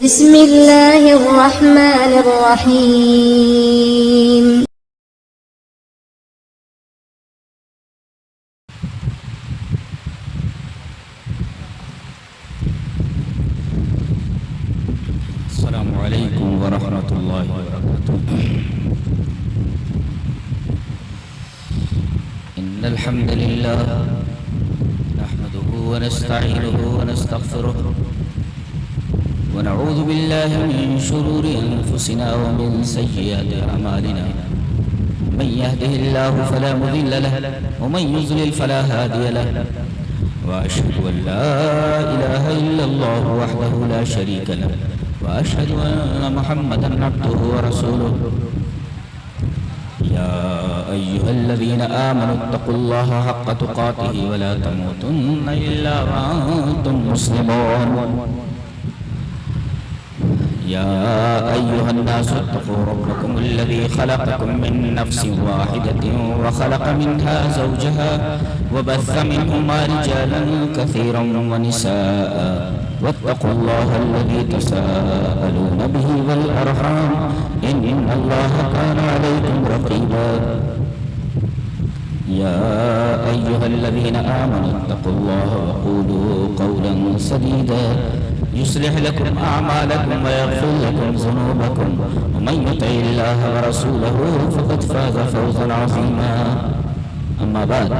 بسم اللہ الرحمن الرحیم السلام علیکم ورحمۃ اللہ وبرکاتہ ان الحمد للہ نحمده ونستعینه ونستغفره ونعوذ بالله من شرور انفسنا ومن سیئات اعمالنا من يهده الله فلا مضل له ومن يضلل فلا هادي له واشهد ان لا اله الا الله وحده لا شريك له وأشهد أن محمدًا عبده ورسوله يا أيها الذين آمنوا اتقوا الله حق تقاته ولا تموتن إلا وأنتم مسلمون يا أيها الناس اتقوا ربكم الذي خلقكم من نفس واحدة وخلق منها زوجها وبث منهما رجالا كثيرا ونساء واتقوا الله الذي تساءلون به والأرحام إن الله كان عليكم رقيبا يا أيها الذين آمنوا اتقوا الله وقولوا قولا سديدا يصلح لكم أعمالكم ويغفر لكم ذنوبكم ومن يطع الله ورسوله فقد فاز فوزا عظيما أما بعد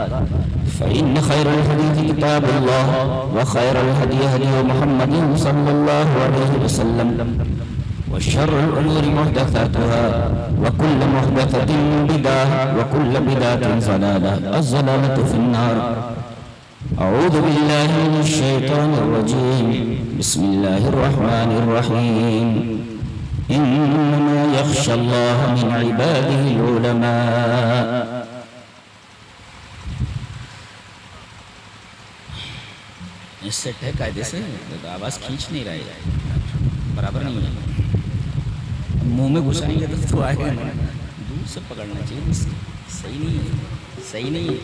فإن خير الحديث كتاب الله وخير الهدي هدي محمد صلى الله عليه وسلم وشر الأمور محدثاتها وكل محدثة بدعة وكل بدعة ضلالة الضلالة في النار أعوذ بالله من الشيطان الرجيم بسم الله الرحمن الرحيم إنما يخشى الله من عباده العلماء اس سے ہے قاعدے سے آواز کھینچ نہیں رہی برابر نہیں ہے منہ میں گھسائیں گے تو آئے گا دور سے پکڑنا چاہیے صحیح نہیں ہے صحیح نہیں ہے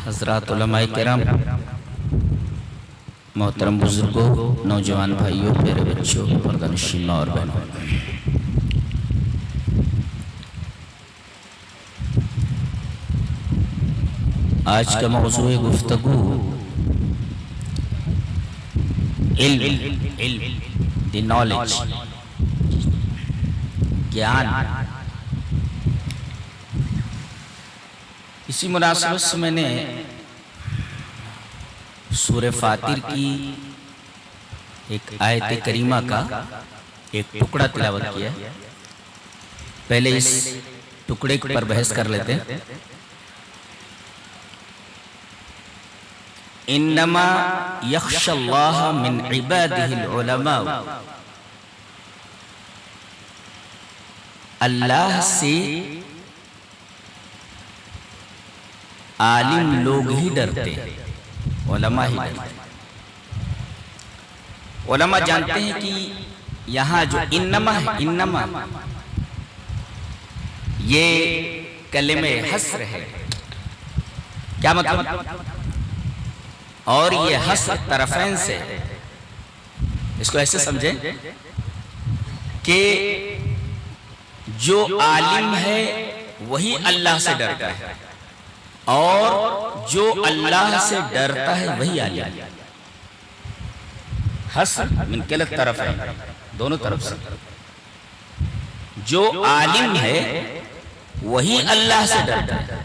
حضرات علماء کرام، محترم بزرگوں، نوجوان بھائیوں، پیارے بچوں، پردہ نشین ماں اور بہنوں، آج کا موضوع گفتگو علم، دی نالج، گیان۔ اسی مناسبت سے میں نے سورہ فاتر کی ایک آیت کریمہ کا ایک ٹکڑا تلاوت کیا۔ پہلے اس ٹکڑے پر بحث کر لیتے ہیں۔ انما یخشى اللہ من عبادہ العلماء، اللہ سے عالم لوگ ہی ڈرتے ہیں، علماء ہی ڈرتے ہیں۔ علماء جانتے ہیں کہ یہاں جو انما ہے، انما یہ کلمہ حصر ہے۔ کیا مطلب؟ اور یہ حصر طرفین سے ہے۔ اس کو ایسے سمجھیں کہ جو عالم ہے وہی اللہ سے ڈرتا ہے، اور جو اللہ سے ڈرتا ہے وہی عالم ہے۔ حصر من کلت طرف ہے، دونوں طرف سے۔ جو عالم ہے وہی اللہ سے ڈرتا ہے،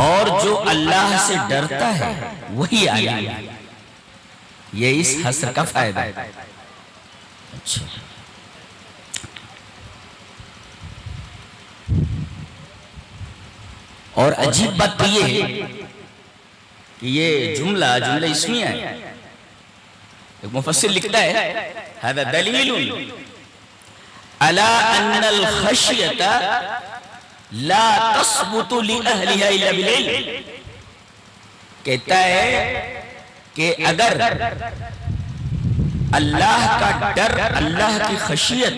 اور جو اللہ سے ڈرتا ہے وہی عالم ہے۔ یہ اس حصر کا فائدہ ہے۔ اچھا، اور عجیب بات تو یہ ہے کہ یہ جملہ اسمیہ ہے۔ ایک مفسر لکھتا ہے هذا دلیل الا ان الخشیۃ لا تثبت لأہلها الا بالعلم، کہتا ہے کہ اگر اللہ کا ڈر، اللہ کی خشیت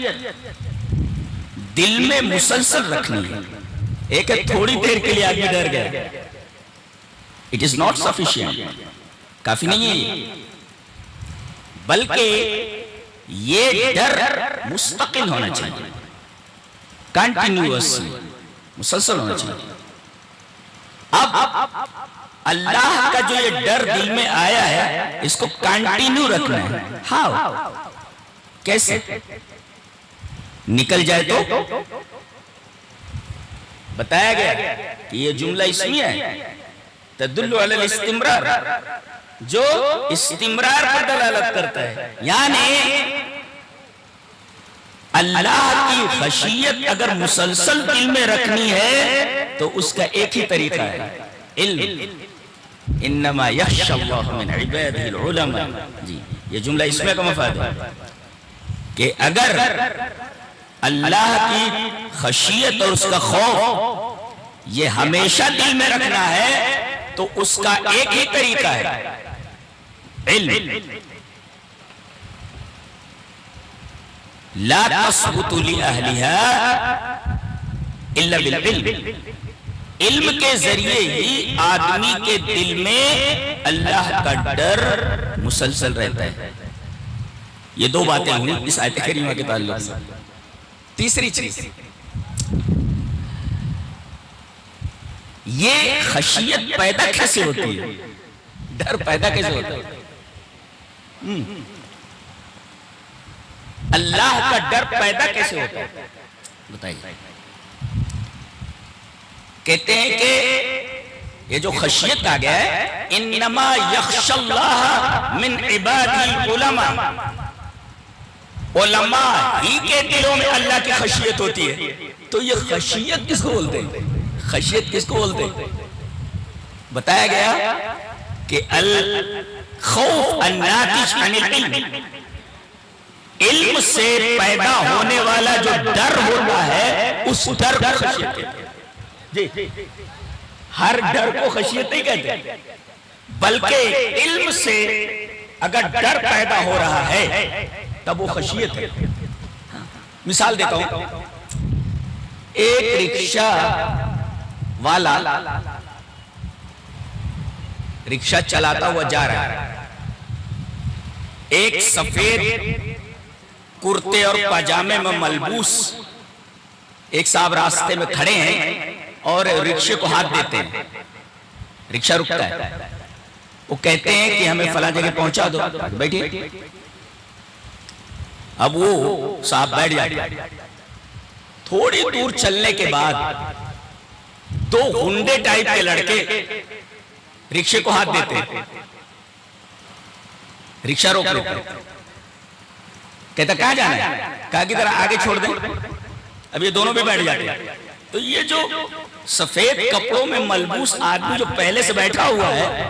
دل میں مسلسل رکھنی ہے، ایک تھوڑی دیر کے لیے آدمی ڈر گیا، اٹ از ناٹ سفیشینٹ، کافی نہیں ہے، بلکہ یہ ڈر مستقل ہونا چاہیے، کنٹینیوس، مسلسل ہونا چاہیے۔ اب اللہ کا جو یہ ڈر دل میں آیا ہے اس کو کنٹینیو رکھنا ہے، ہاؤ، کیسے؟ نکل جائے تو بتایا گیا کہ یہ جملہ اسمیہ ہے، تدل علی الاستمرار، جو استمرار پر دلالت کرتا ہے، یعنی اللہ کی خشیت اگر مسلسل دل میں رکھنی ہے تو اس کا ایک ہی طریقہ ہے، علم، انما یخشی اللہ من عبادہ العلماء۔ جی یہ جملہ اسمیہ کا مفاد ہے کہ اگر اللہ کی خشیت اور اس کا خوف یہ ہمیشہ دل میں رکھنا ہے تو اس کا ایک ہی طریقہ ہے، علم۔ لا تثبت لأہلها الا بالعلم، علم کے ذریعے ہی آدمی کے دل میں اللہ کا ڈر مسلسل رہتا ہے۔ یہ دو باتیں ہوئی اس آیت کریمہ کے تعلق سے۔ تیسری چیز، یہ خشیت پیدا کیسے ہوتی ہے، ڈر پیدا کیسے ہوتا ہے، اللہ کا ڈر پیدا کیسے ہوتا ہے بتائیے؟ کہتے ہیں کہ یہ جو خشیت آ گیا ہے، انما یخشی اللہ من عبادہ العلماء، علماء ہی کے دلوں میں اللہ کی خشیت ہوتی ہے۔ تو یہ خشیت کس کو بولتے ہیں، خشیت کس کو بولتے ہیں؟ بتایا گیا کہ الخوف الناتج عن العلم، علم سے پیدا ہونے والا جو ڈر ہوتا ہے اس ڈر کو خشیت کہتے ہیں۔ جی ہر ڈر کو خشیت نہیں کہتے، بلکہ علم سے اگر ڈر پیدا ہو رہا ہے تب وہ خشیت ہے۔ مثال دیتا ہوں، ایک رکشہ والا رکشہ چلاتا ہوا جا رہا ہے، ایک سفید کرتے اور پاجامے میں ملبوس ایک صاحب راستے میں کھڑے ہیں اور رکشے کو ہاتھ دیتے ہیں، رکشہ رکتا ہے، وہ کہتے ہیں کہ ہمیں فلاں جگہ پہنچا دو، بیٹھیے۔ اب وہ صاحب بیٹھ جاتے، تھوڑی دور چلنے کے بعد دو گنڈے ٹائپ کے لڑکے رکشے کو ہاتھ دیتے ہیں، رکشہ روک لیتے ہیں، کہتا کہاں جانا ہے؟ کہا کہ ذرا آگے چھوڑ دیں۔ اب یہ دونوں بھی بیٹھ جاتے ہیں، تو یہ جو سفید کپڑوں میں ملبوس آدمی جو پہلے سے بیٹھا ہوا ہے،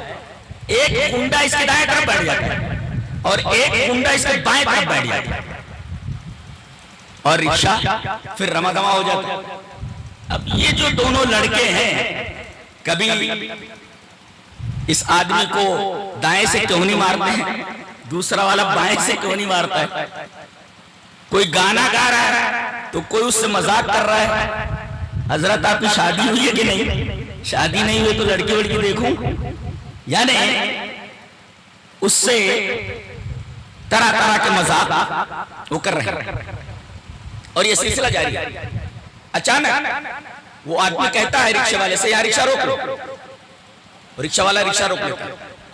ایک گنڈا اس کے دائیں طرف بیٹھ جاتا ہے اور ایک گنڈا اس کے بائیں طرف بیٹھ جاتا ہے، اور رکشہ پھر رما دما ہو جاتا ہے۔ اب یہ جو دونوں لڑکے ہیں، کبھی اس آدمی کو دائیں سے کیوں نہیں مارتے ہیں، دوسرا والا بائیں سے کیوں نہیں مارتا ہے، کوئی گانا گا رہا ہے تو کوئی اس سے مذاق کر رہا ہے، حضرت آپ کی شادی ہوئی ہے کہ نہیں، شادی نہیں ہوئی تو لڑکی وڑکی دیکھوں، یعنی اس سے طرح طرح کے مذاق وہ کر رہے ہیں، اور یہ سلسلہ جاری ہے۔ اچانک وہ آدمی کہتا ہے رکشے والے سے، یا رکشہ روک لو، رکشہ والا رکشہ روک لیتا ہے،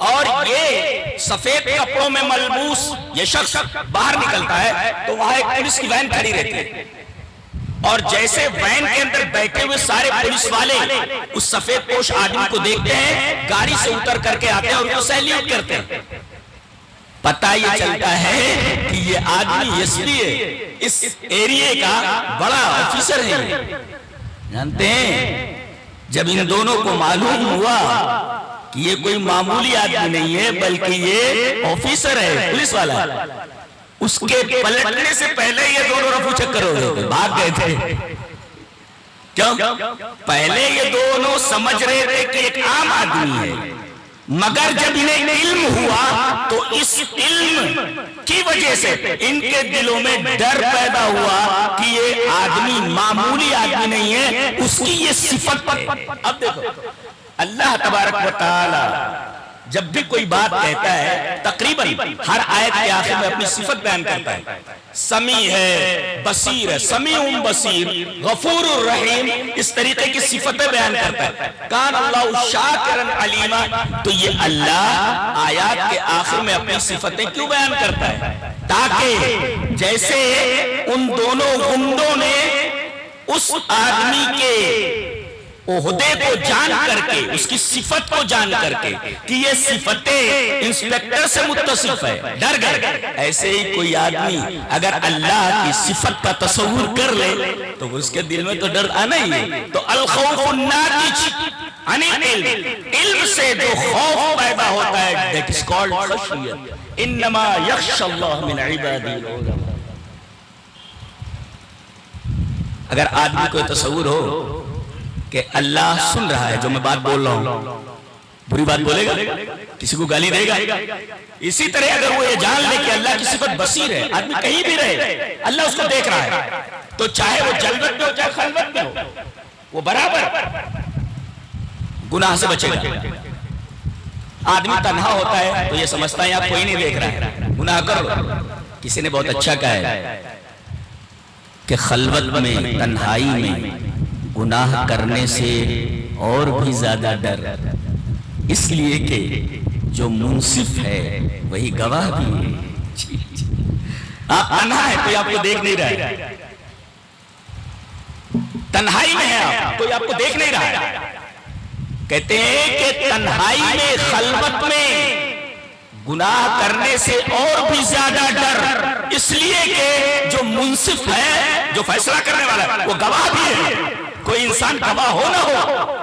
اور یہ سفید کپڑوں میں ملبوس یہ شخص باہر نکلتا ہے تو وہاں ایک پولیس کی وین کھڑی رہتی ہے، اور جیسے وین کے اندر بیٹھے ہوئے سارے پولیس والے اس سفید پوش آدمی کو دیکھتے ہیں، گاڑی سے اتر کر کے آتے ہیں اور وہ سیلیوٹ کرتے ہیں۔ پتہ یہ چلتا ہے کہ یہ آدمی اس ایریے کا بڑا آفیسر ہے۔ جانتے ہیں جب ان دونوں کو معلوم ہوا کہ یہ کوئی معمولی آدمی نہیں ہے بلکہ یہ آفیسر ہے، پولیس والا ہے، اس کے پلٹنے سے پہلے یہ دونوں رفو چکر چکر ہو گئے تھے، بھاگ گئے تھے. کیوں؟ پہلے یہ دونوں سمجھ رہے تھے کہ ایک عام آدمی ہے، مگر جب انہیں علم ہوا تو اس علم کی وجہ سے ان کے دلوں میں ڈر پیدا ہوا کہ یہ آدمی معمولی آدمی نہیں ہے، اس کی یہ صفت ہے. اب دیکھو اللہ تبارک و تعالی جب بھی کوئی بات کہتا ہے تقریباً ہر آیت کے آخر میں اپنی صفت بیان کرتا ہے. سمیع ہے، بصیر ہے، سمیع بصیر، غفور الرحیم، اس طریقے کی صفتیں بیان کرتا ہے. کان اللہ شاکرا علیما. تو یہ اللہ آیات کے آخر میں اپنی صفتیں کیوں بیان کرتا ہے؟ تاکہ جیسے ان دونوں غمدوں نے اس آدمی کے عہدے کو جان کر کے، اس کی صفت کو جان کر کے کہ یہ صفتیں انسپیکٹر سے متصف ہے، ڈر گئے. ایسے ہی کوئی آدمی اگر اللہ کی صفت کا تصور کر لے تو اس کے دل میں تو ڈر آنا ہی ہے. تو الخوف الناتج عن العلم، علم سے جو خوف پیدا ہوتا ہے that is called خشیت. انما یخشی اللہ من عبادہ العلماء. اگر آدمی کو تصور ہو کہ اللہ سن رہا ہے جو میں بات بول رہا ہوں، بری بات بولے گا، کسی کو گالی دے گا. اسی طرح اگر وہ یہ جان لے کہ اللہ کی صفت بصیر ہے، آدمی کہیں بھی رہے اللہ اس کو دیکھ رہا ہے، تو چاہے وہ جلوت میں ہو چاہے خلوت میں ہو، وہ برابر گناہ سے بچے گا. آدمی تنہا ہوتا ہے تو یہ سمجھتا ہے آپ کوئی نہیں دیکھ رہا ہے، گناہ کرو. کسی نے بہت اچھا کہا ہے کہ خلوت میں، تنہائی میں گناہ کرنے سے اور بھی زیادہ ڈر، اس لیے کہ جو منصف ہے وہی گواہ بھی ہے. آپ تنہا ہے کوئی آپ کو دیکھ نہیں رہا ہے، تنہائی میں ہے آپ کوئی آپ کو دیکھ نہیں رہا ہے. کہتے ہیں کہ تنہائی میں، خلوت میں گناہ کرنے سے اور بھی زیادہ ڈر، اس لیے کہ جو منصف ہے، جو فیصلہ کرنے والا ہے، وہ گواہ بھی ہے. کوئی انسان گواہ ہو نہ ہو،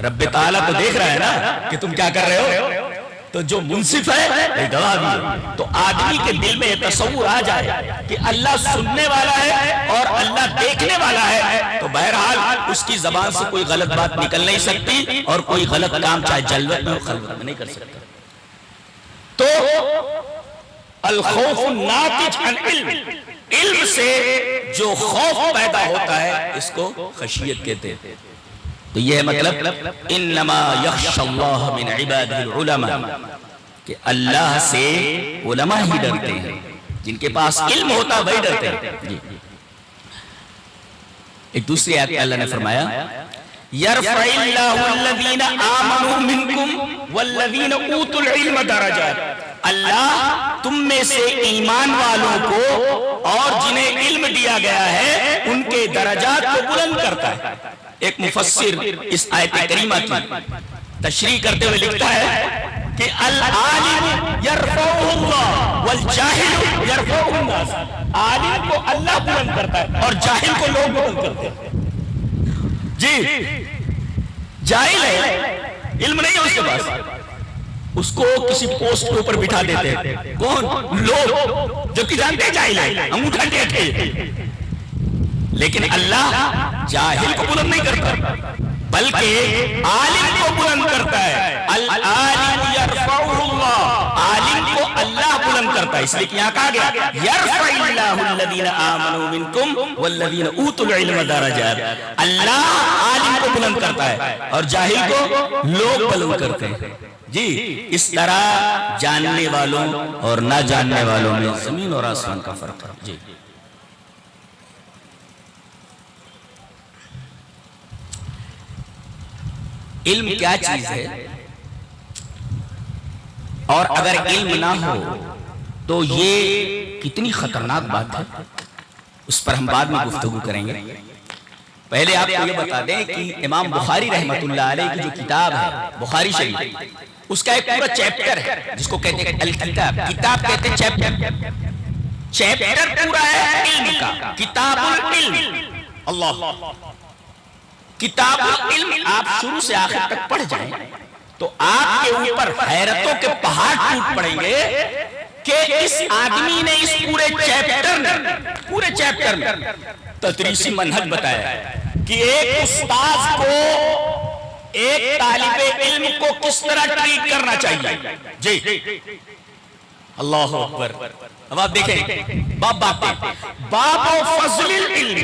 رب تعالیٰ تو دیکھ رہا ہے نا کہ تم کیا کر رہے ہو. تو جو منصف ہے وہ گواہ بھی ہے. تو آدمی کے دل میں یہ تصور آ جائے کہ اللہ سننے والا ہے اور اللہ دیکھنے والا ہے، تو بہرحال اس کی زبان سے کوئی غلط بات نکل نہیں سکتی اور کوئی غلط کام چاہے جلوت میں ہو خلوت میں نہیں کر سکتا. تو الخوف الناتج عن علم، علم سے جو خوف پیدا ہوتا ہے اس کو خشیت کہتے ہیں. تو یہ ہے مطلب انما یخشی اللہ من عبادہ العلماء، کہ اللہ سے علماء ہی ڈرتے ہیں، جن کے پاس علم ہوتا وہی ڈرتے ہیں. ایک دوسری آیت میں اللہ نے فرمایا یرفع اللہ الذین آمنوا منکم والذین اوتوا العلم درجات. اللہ تم میں سے ایمان والوں کو اور جنہیں علم دیا گیا ہے ان کے درجات کو بلند کرتا ہے. ایک مفسر اس آیت کریمہ کی تشریح کرتے ہوئے لکھتا ہے کہ العالم یرفعہ اللہ والجاہل یرفعہ الناس. عالم کو اللہ بلند کرتا ہے اور جاہل کو لوگ بلند کرتے ہیں. جی جاہل ہے، علم نہیں ہے اس کے پاس، اس کو کسی پوسٹ کے اوپر بٹھا دیتے ہیں. کون؟ لوگ، جبکہ جانتے ہیں جاہل ہے، انگوٹھا ٹیکتے ہیں. لیکن اللہ جاہل کو بلند نہیں کرتا بلکہ عالم کو بلند کرتا ہے. العالم یرفعہ اللہ، عالم کو اللہ بلند کرتا ہے. اس لیے کہ یہاں کہا گیا یرفع اللہ الذین آمنوا منکم والذین اوتوا العلم درجات. اللہ عالم کو بلند کرتا ہے اور جاہل کو لوگ بلند کرتے ہیں. جی اس طرح جاننے والوں اور نہ جاننے والوں میں زمین اور آسمان کا فرق ہے. جی علم کیا چیز ہے، اور اگر علم نہ ہو تو یہ کتنی خطرناک بات ہے، اس پر ہم بعد میں گفتگو کریں گے. پہلے آپ کو یہ بتا دیں کہ امام بخاری رحمت اللہ علیہ کی جو کتاب ہے بخاری شریف، اس کا ایک پورا چیپٹر ہے جس کو کہتے ہیں الکتاب. کتاب کہتے ہیں چیپٹر، چیپٹر پورا ہے علم کا. کتاب العلم، اللہ کتاب العلم آپ شروع سے آخر تک پڑھ جائیں تو آپ کے اوپر حیرتوں کے پہاڑ ٹوٹ پڑیں گے کہ اس آدمی نے اس پورے چیپٹر چیپٹر میں تدریسی منہج بتایا ہے کہ ایک استاذ کو ایک طالب علم کو کس طرح ٹریٹ کرنا چاہیے. جی اللہ اکبر. اب آپ دیکھیں باب فضل العلم،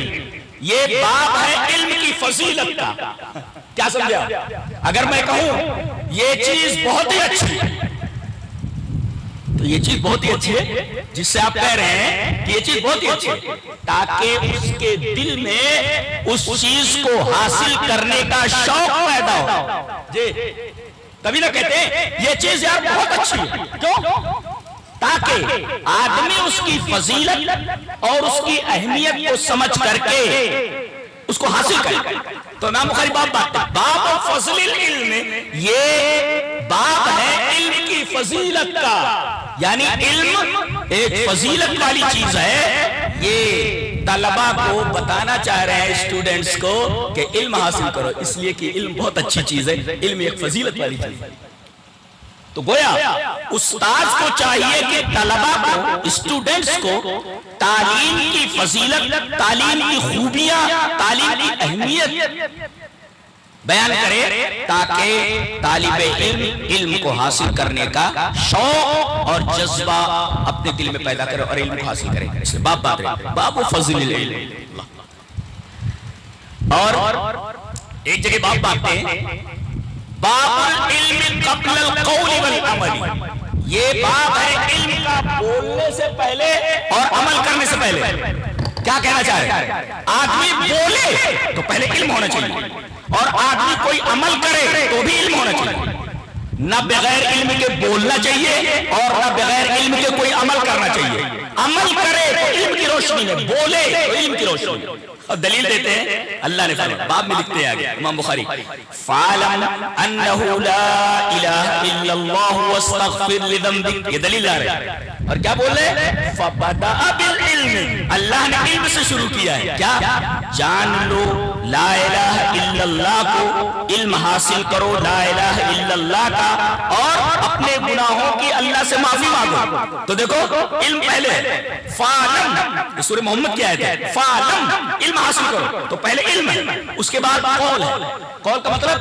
یہ باب ہے علم کی فضیلت کا. کیا سمجھا؟ اگر میں کہوں یہ چیز بہت ہی اچھی ہے تو یہ چیز بہت ہی اچھی ہے، جس سے آپ کہہ رہے ہیں کہ یہ چیز بہت ہی اچھی ہے تاکہ اس کے دل میں اس چیز کو حاصل کرنے کا شوق پیدا ہو. جی تبھی نہ کہتے ہیں یہ چیز یار بہت اچھی ہے. کیوں؟ تاکہ آدمی اس کی فضیلت اور اس کی اہمیت کو سمجھ کر کے اس کو حاصل کرے. تو امام بخاری باب فضل العلم، یہ باب ہے علم کی فضیلت کا، یعنی علم ایک فضیلت والی چیز ہے. یہ طلبہ کو بتانا چاہ رہے ہیں اسٹوڈنٹس کو کہ علم حاصل کرو، اس لیے کہ علم بہت اچھی چیز ہے، علم ایک فضیلت والی چیز ہے. تو گویا استاذ کو چاہیے کہ طلبہ کو، اسٹوڈنٹس کو تعلیم کی فضیلت، تعلیم کی خوبیاں، تعلیم کی اہمیت بیان کرے تاکہ طالب علم علم کو حاصل کرنے کا شوق اور جذبہ اپنے دل میں پیدا کرے اور علم کو حاصل کرے. اس لیے باب فضل العلم. اور ایک جگہ باب ہیں باب العلم قبل القول والعمل. یہ باب ہے علم کا بولنے سے پہلے اور عمل کرنے سے پہلے. کیا کہنا چاہ رہے ہیں؟ آدمی بولے تو پہلے علم ہونا چاہیے، اور آدمی کوئی عمل کرے تو بھی علم ہونا چاہیے. نہ بغیر علم کے بولنا چاہیے اور نہ بغیر علم کے کوئی عمل کرنا چاہیے. عمل کرے تو علم کی روشنی میں، بولے تو علم کی روشنی میں. اور دلیل دیتے ہیں اللہ نے فرمایا، باب میں لکھتے ہیں آگے امام بخاری، فَعْلَمْ أَنَّهُ لَا إِلَهَ إِلَّا اللَّهُ وَاسْتَغْفِرْ لِذَنْبِكَ. یہ دلیل آ رہے ہیں. اور کیا بول رہے ہیں؟ فَبَدَأَ بِالْعِلْمِ. اللہ نے علم سے شروع کیا ہے. کیا؟ جان لو لا الہ الا اللہ کو، علم حاصل کرو لا الہ الا اللہ کا، اور اپنے گناہوں کی اللہ سے معافی مانگو. تو دیکھو علم پہلے ہے. فَعْلَمْ، سورہ محمد کی آیت ہے. فَعْلَمْ، علم حاصل کرو. تو پہلے علم ہے، اس کے بعد قول ہے. قول کا مطلب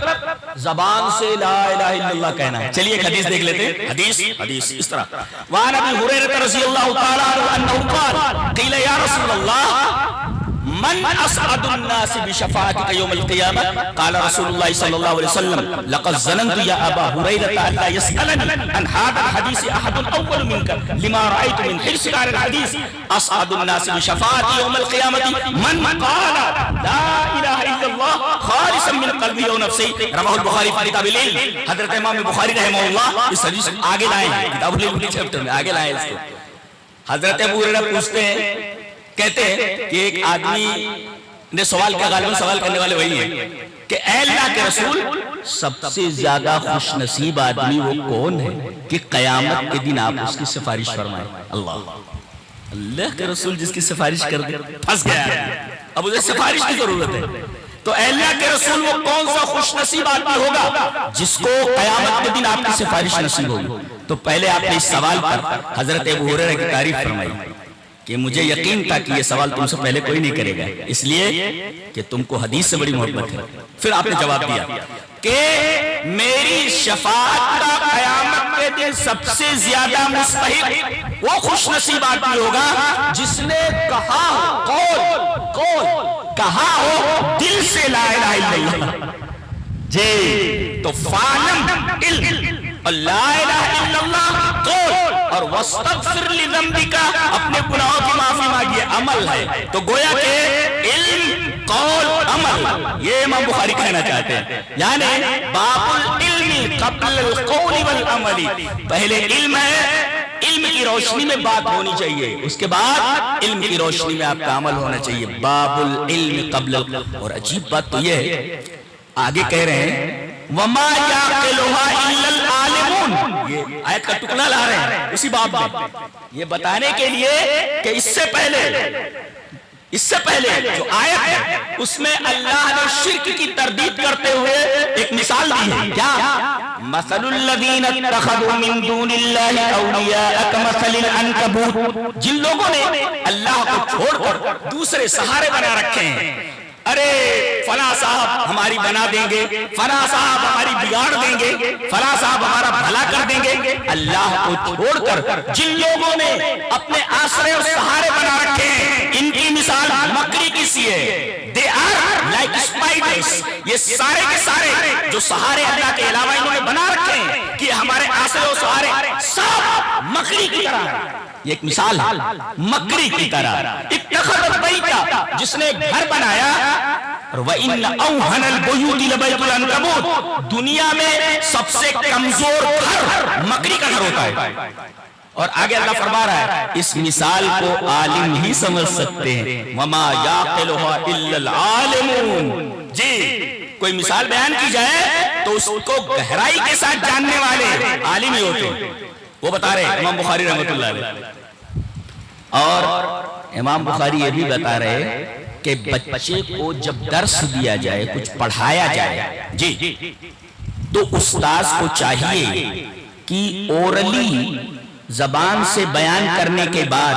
زبان سے لا الہ الا اللہ کہنا ہے. چلیے ایک حدیث دیکھ لیتے ہیں. حدیث اس طرح، وعن ابی ہریرہ رضی اللہ تعالی عنہ انہ قال قیل یا رسول اللہ من اسعد الناس بشفاعتك يوم القيامة؟ قال رسول الله صلى الله عليه وسلم لقد ظننت يا أبا هريرة ألا يسألني عن هذا الحديث أحد أول منك لما رأيت من حرصك على الحديث. أسعد الناس بشفاعتي يوم القيامة من قال لا إله إلا الله خالصا من قلبه ونفسه. رواه البخاري في كتاب الليل. حضرت امام بخاری رحمہ اللہ اس حدیث آگے لائے ہیں کتاب الليل کے چیپٹر میں، آگے لائے ہیں اس کو. حضرت ابو ہریرہ پوچھتے ہیں، کہتے ہیں کہ ایک آدمی نے سوال کیا، غالباً سوال کرنے والے وہی ہیں کہ اے اللہ کے رسول سب سے زیادہ خوش نصیب آدمی وہ کون ہے کہ قیامت کے دن آپ اس کی سفارش فرمائیں. اللہ کے رسول جس کی سفارش کر دے پھنس گیا ہے، اب اسے سفارش کی ضرورت ہے. تو اے اللہ کے رسول وہ کون سا خوش نصیب آدمی ہوگا جس کو قیامت کے دن آپ کی سفارش نصیب ہوگی. تو پہلے آپ نے اس سوال پر حضرت ابو ہریرہ کی تعریف فرمائی کہ مجھے یقین تھا کہ یہ سوال تم سے پہلے کوئی نہیں کرے گا، اس لیے کہ تم کو حدیث سے بڑی محبت ہے. پھر آپ نے جواب دیا کہ میری شفاعت کا قیامت کے دن سب سے زیادہ مستحق وہ خوش نصیب آدمی ہوگا جس نے کہا کہا ہو دل سے لا الہ الا اللہ. جی تو فعلم علم، لا الہ الا اللہ قول، اور واستغفر لذنبک اپنے گناہوں کی معافی مانگیے عمل ہے. تو گویا کہ علم قول عمل، یہ امام بخاری کہنا چاہتے ہیں. یعنی باب العلم قبل القول والعمل، پہلے علم ہے، علم کی روشنی میں بات ہونی چاہیے، اس کے بعد علم کی روشنی میں آپ کا عمل ہونا چاہیے. باب العلم قبل. اور عجیب بات تو یہ ہے آگے کہہ رہے ہیں وَمَا يَعْقِلُهَا إِلَّا الْعَالِمُونَ. یہ آیت کا ٹکڑا لا رہے ہیں اسی باب میں، یہ بتانے کے لیے کہ اس سے پہلے اس سے پہلے جو آیت ہے اس میں اللہ نے شرک کی تردید کرتے ہوئے ایک مثال دی ہے. کیا؟ مثل الذین اتخذوا من دون اللہ اولیاء کمثل العنکبوت، جن لوگوں نے اللہ کو چھوڑ کر دوسرے سہارے بنا رکھے ہیں. ارے فلاں صاحب ہماری بنا دیں گے، فلاں صاحب ہماری بگاڑ دیں گے، فلاں صاحب ہمارا بھلا کر دیں گے. اللہ کو چھوڑ کر جن لوگوں نے اپنے آسرے اور سہارے بنا رکھے ہیں، ان کی مثال مکری کی سی ہے. They are like spiders. یہ سارے کے سارے جو سہارے اللہ کے علاوہ انہوں نے بنا رکھے ہیں کہ ہمارے آسرے اور سہارے سب مکری کی طرح ہیں. یہ ایک مثال ہے مکری کی طرح. اتخذ بیتا، جس نے گھر بنایا، وَإِنَّ أَوْهَنَ الْبُيُوتِ لَبَيْتُ الْعَنْكَبُوتِ، دنیا میں سب سے کمزور گھر مکری کا گھر ہوتا ہے. اور آگے اللہ فرما رہا ہے اس مثال کو عالم ہی سمجھ سکتے ہیں. وَمَا يَعْقِلُهَا إِلَّا الْعَالِمُونَ. جی کوئی مثال بیان کی جائے تو اس کو گہرائی کے ساتھ جاننے والے عالم ہی ہوتے ہیں. وہ بتا رہے امام بخاری رحمۃ اللہ علیہ. اور امام بخاری یہ بھی بتا رہے کہ بچے کو جب درس دیا جائے، کچھ پڑھایا جائے، جی تو استاذ کو چاہیے کہ اورلی زبان سے بیان کرنے کے بعد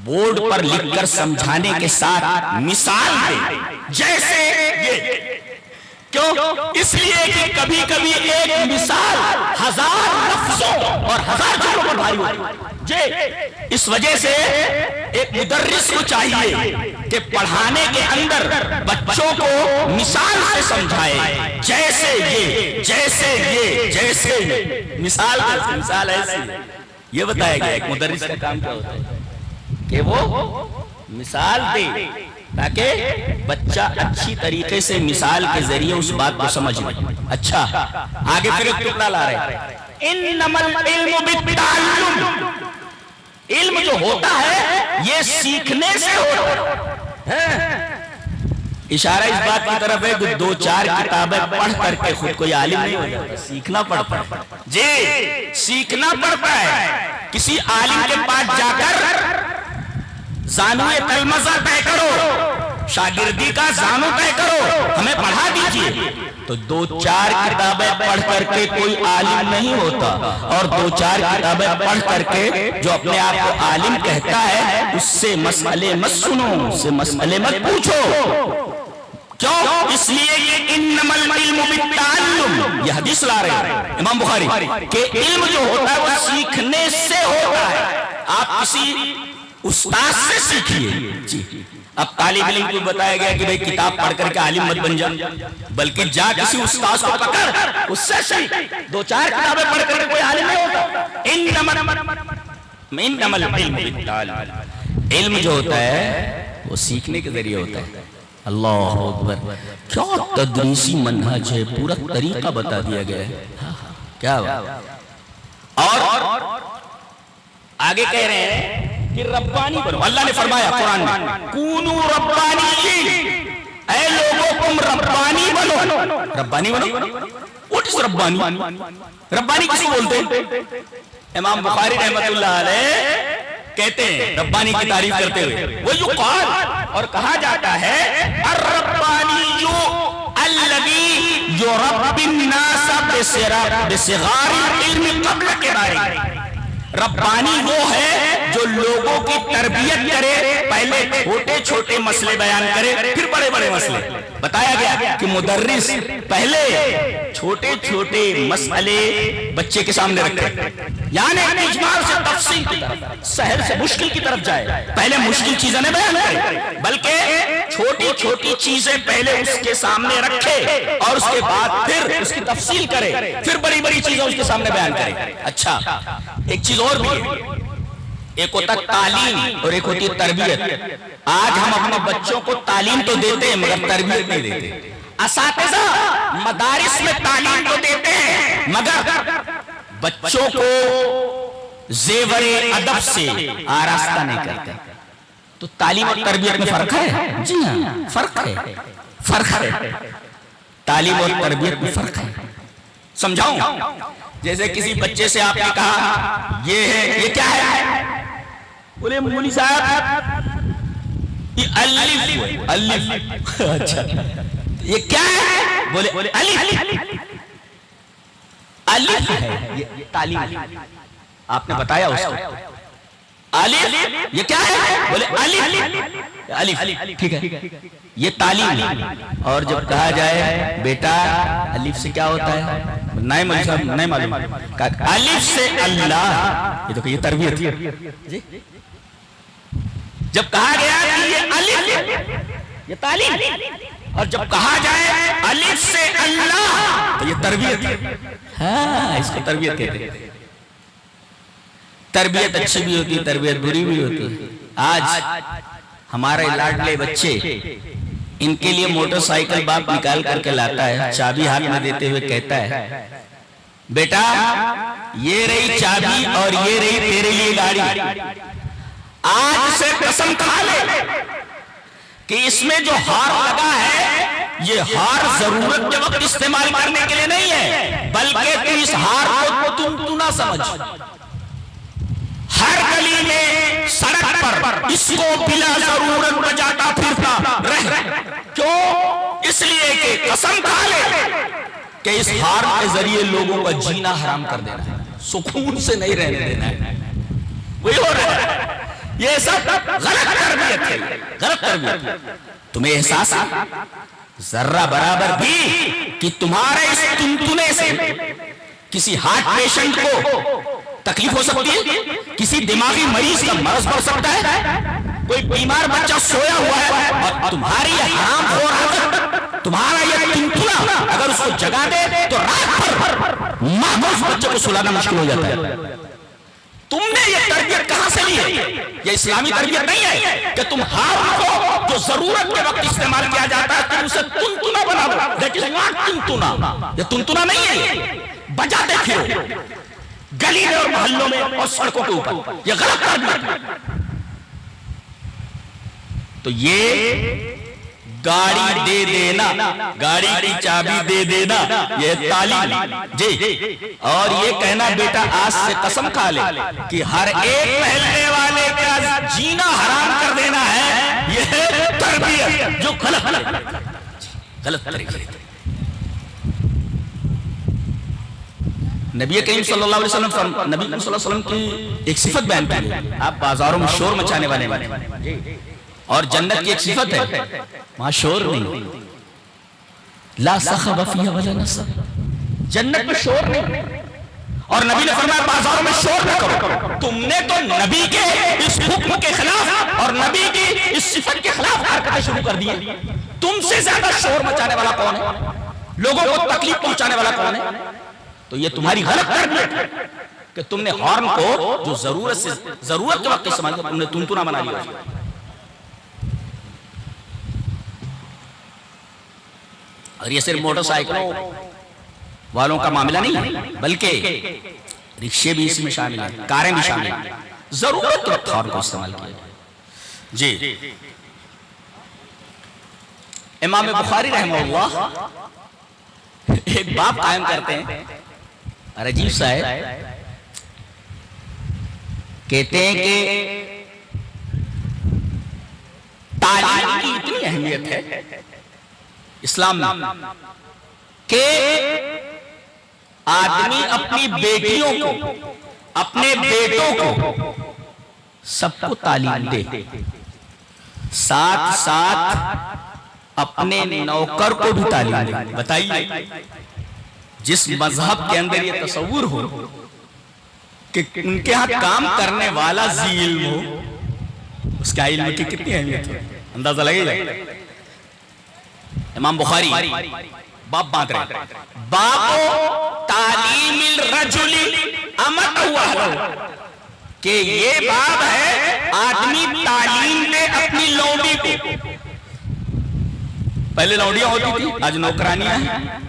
بورڈ پر لکھ کر سمجھانے کے ساتھ مثال دے. جیسے یہ کیوں؟ اس لیے کہ کبھی کبھی ایک مثال ہزار لفظوں اور ہزار جملوں پر بھاری ہوتی ہے. جی اس وجہ سے ایک مدرس کو چاہیے کہ پڑھانے کے اندر بچوں کو مثال سے سمجھائے. جیسے یہ، جیسے یہ، جیسے یہ، مثال ایسی. یہ بتایا گیا ایک مدرس کا کام کیا ہوتا ہے کہ وہ مثال دے تاکہ بچہ اچھی طریقے سے مثال کے ذریعے اس بات کو سمجھ لے. اچھا آگے پھر ایک ٹکڑا لا رہے ہیں. انما العلم بالتعلم، علم جو ہوتا ہے یہ سیکھنے سے ہوتا ہے. اشارہ اس بات کی طرف ہے کہ دو چار کتابیں پڑھ کر کے خود کو عالم نہیں ہو جاتا، سیکھنا پڑتا ہے. جی سیکھنا پڑتا ہے. کسی عالم کے پاس جا کر زانوِ تلمذہ طے کرو، شاگردی کا زانو طے کرو، ہمیں پڑھا دیجئے. تو دو چار کتابیں پڑھ کر کے کوئی عالم نہیں ہوتا. اور دو چار کتابیں پڑھ کر کے جو اپنے آپ کو عالم کہتا ہے اس سے مسئلے مت سنو، اس سے مسئلے مت پوچھو. کیوں؟ اس لیے کہ انما العلم بالتعلم، یہ حدیث لا رہے ہیں امام بخاری کہ علم جو ہوتا ہے وہ سیکھنے سے ہوتا ہے. آپ کسی استاد سے سیکھیے. جی اب طالب علم کو بتایا گیا کہ بھئی کتاب پڑھ کر کے عالم مت بن جا، بلکہ جا کسی استاد کو پکڑ، اس سے سیکھ. دو چار کتابیں پڑھ کر کے کوئی عالم نہیں ہوتا. انما العلم بالتعلم، علم جو ہوتا ہے وہ سیکھنے کے ذریعے ہوتا ہے. اللہ اکبر، کیا تدریسی منہج ہے، پورا طریقہ بتا دیا گیا ہے. کیا بات. اور آگے کہہ رہے ہیں کہ ربانی بنو. اللہ نے فرمایا قرآن میں کونو ربانیین، اے لوگوں تم ربانی بنو. ربانی بنو. What is ربانی؟ ربانی کسی بولتے ہیں؟ امام بخاری رحمۃ اللہ علیہ کہتے ہیں ربانی کی تعریف کرتے ہوئے وہ یقال، اور کہا جاتا ہے الربانی الذی یربی الناس بصغار العلم قبل کبارہ. ربانی وہ ہے جو لوگوں کی تربیت کرے، پہلے چھوٹے چھوٹے مسئلے بیان کرے پھر بڑے بڑے مسئلے. بتایا گیا کہ مدرس پہلے چھوٹے چھوٹے مسئلے بچے کے سامنے رکھے، یعنی اجمال سے تفصیل کی طرف، سہل سے مشکل کی طرف جائے. پہلے مشکل چیزیں نہ بیان کرے بلکہ چھوٹی چھوٹی چیزیں پہلے اس کے سامنے رکھے اور اس کے بعد پھر اس کی تفصیل کرے، پھر بڑی بڑی چیزیں اس کے سامنے بیان کرے. اچھا ایک چیز اور بھی ہے، ایک ہوتا تعلیم اور ایک ہوتی تربیت. آج ہم اپنے بچوں کو تعلیم تو دیتے ہیں مگر تربیت نہیں دیتے. اساتذہ مدارس میں تعلیم تو دیتے ہیں مگر بچوں کو زیور ادب سے آراستہ نہیں کرتے. تو تعلیم اور تربیت میں فرق ہے. جی ہاں فرق ہے، فرق ہے. تعلیم اور تربیت میں فرق ہے. سمجھاؤں؟ جیسے کسی بچے سے آپ نے کہا یہ ہے، یہ کیا ہے؟ بولے مولی صاحب یہ الف الف اچھا یہ کیا ہے؟ بولے الف الف ہے یہ تعلیم. آپ نے بتایا اس کو الف یہ کیا ہے؟ بولے الف الف ٹھیک ہے یہ تعلیم. اور جب کہا جائے بیٹا الف سے کیا ہوتا ہے نہیں معلوم الف سے اللہ یہ تو کہ یہ تربیت. جب کہا گیا کہ یہ الف یہ تعلیم اور جب کہا جائے الف سے اللہ تو یہ تربیت. ہاں اس کو تربیت کہتے ہیں. تربیت اچھی بھی ہوتی ہے تربیت بری بھی ہوتی ہے. آج ہمارے لاڈلے بچے ان کے لیے موٹر سائیکل باپ نکال کر کے لاتا ہے چابی ہاتھ میں دیتے ہوئے کہتا ہے بیٹا یہ رہی چابی اور یہ رہی تیرے لیے گاڑی. آج سے قسم کھا لے کہ اس میں جو ہار لگا ہے یہ ہار ضرورت کے وقت استعمال کرنے کے لیے نہیں ہے بلکہ تو اس ہار کو تو نہ سمجھ. ہر گلی میں سڑک پر اس کو بلا ضرورت بجاتا پھرتا رہ. کیوں؟ اس لیے کہ قسم کھا لے کہ اس ہار کے ذریعے لوگوں کا جینا حرام کر دینا ہے سکون سے نہیں رہنے دینا ہے. وہی ہو رہا ہے. یہ سب غلط تربیت ہے غلط تربیت. تمہیں احساس ہے ذرہ برابر بھی کہ تمہارے اس تنتنے سے کسی ہارٹ پیشنٹ کو تکلیف ہو سکتی ہے کسی دماغی مریض کا مرض بڑھ سکتا ہے کوئی بیمار بچہ سویا ہوا ہے اور تمہاری یہ حرام خور عادت تمہارا یہ تنتنا اگر اس کو جگا دے تو رات بھر ماں کو اس بچے کو سلانا مشکل ہو جاتا ہے. تم نے یہ تربیت کہاں سے لی ہے؟ یہ اسلامی تربیت نہیں ہے کہ تم ہار کو جو ضرورت کے وقت استعمال کیا جاتا ہے تم اسے تنتنا بنا دو. That is not تنتنا. یہ تنتنا نہیں ہے بجاتے پھرو گلی میں اور محلوں میں اور سڑکوں کے اوپر. یہ غلط تربیت ہے. تو یہ گاڑی دے دینا گاڑی کی چابی دے دینا یہ تعلیم جی. اور یہ کہنا بیٹا آج سے قسم کھا لے کہ ہر ایک پہلنے والے کا جینا حرام کر دینا ہے یہ تربیت جو غلط طریقے. نبی کریم صلی اللہ علیہ وسلم نبی کریم صلی اللہ علیہ وسلم کی ایک صفت بیان کی ہے. آپ بازاروں میں شور مچانے والے اور جنت کی ایک صفت ہے وہاں شور نہیں. لا صخب فیہا ولا نصب. جنت میں شور نہیں. اور نبی نے فرمایا بازاروں میں شور نہ کرو. تم نے تو نبی کے اس حکم کے خلاف اور نبی کی اس صفت کے خلاف حرکتیں شروع کر دی ہیں. تم سے زیادہ شور مچانے والا کون ہے؟ لوگوں کو تکلیف پہنچانے والا کون ہے؟ تو یہ تمہاری غلط تربیت ہے کہ تم نے ہارن کو جو ضرورت کے وقت استعمال کیا تم نے تنتنا بنا لیا. اور یہ صرف موٹر سائیکلوں والوں کا معاملہ نہیں ہے بلکہ رکشے بھی اس میں شامل ہیں کاریں بھی شامل ہیں. ضرورت کے وقت ہارن کو استعمال کیا جی. امام بخاری رحمہ اللہ ایک باب قائم کرتے ہیں اور عجیب سا ہے. کہتے ہیں کہ تعلیم کی اتنی اہمیت ہے اسلام میں کہ آدمی اپنی بیٹیوں کو اپنے بیٹوں کو سب کو تعلیم دے ساتھ ساتھ اپنے نوکر کو بھی تعلیم دے. بتائیے جس مذہب کے اندر یہ تصور ہو کہ ان کے ہاں کام کرنے والا ذی علم ہو اس کا علم کی کتنی اہمیت ہے اندازہ لگے گا. امام بخاری باب باندھ رہے ہیں باب تعلیم الرجل امته کہ یہ باب ہے آدمی تعلیم دے اپنی لونڈی کو. پہلے لونڈیاں ہوتی تھی آج نوکرانیاں ہیں.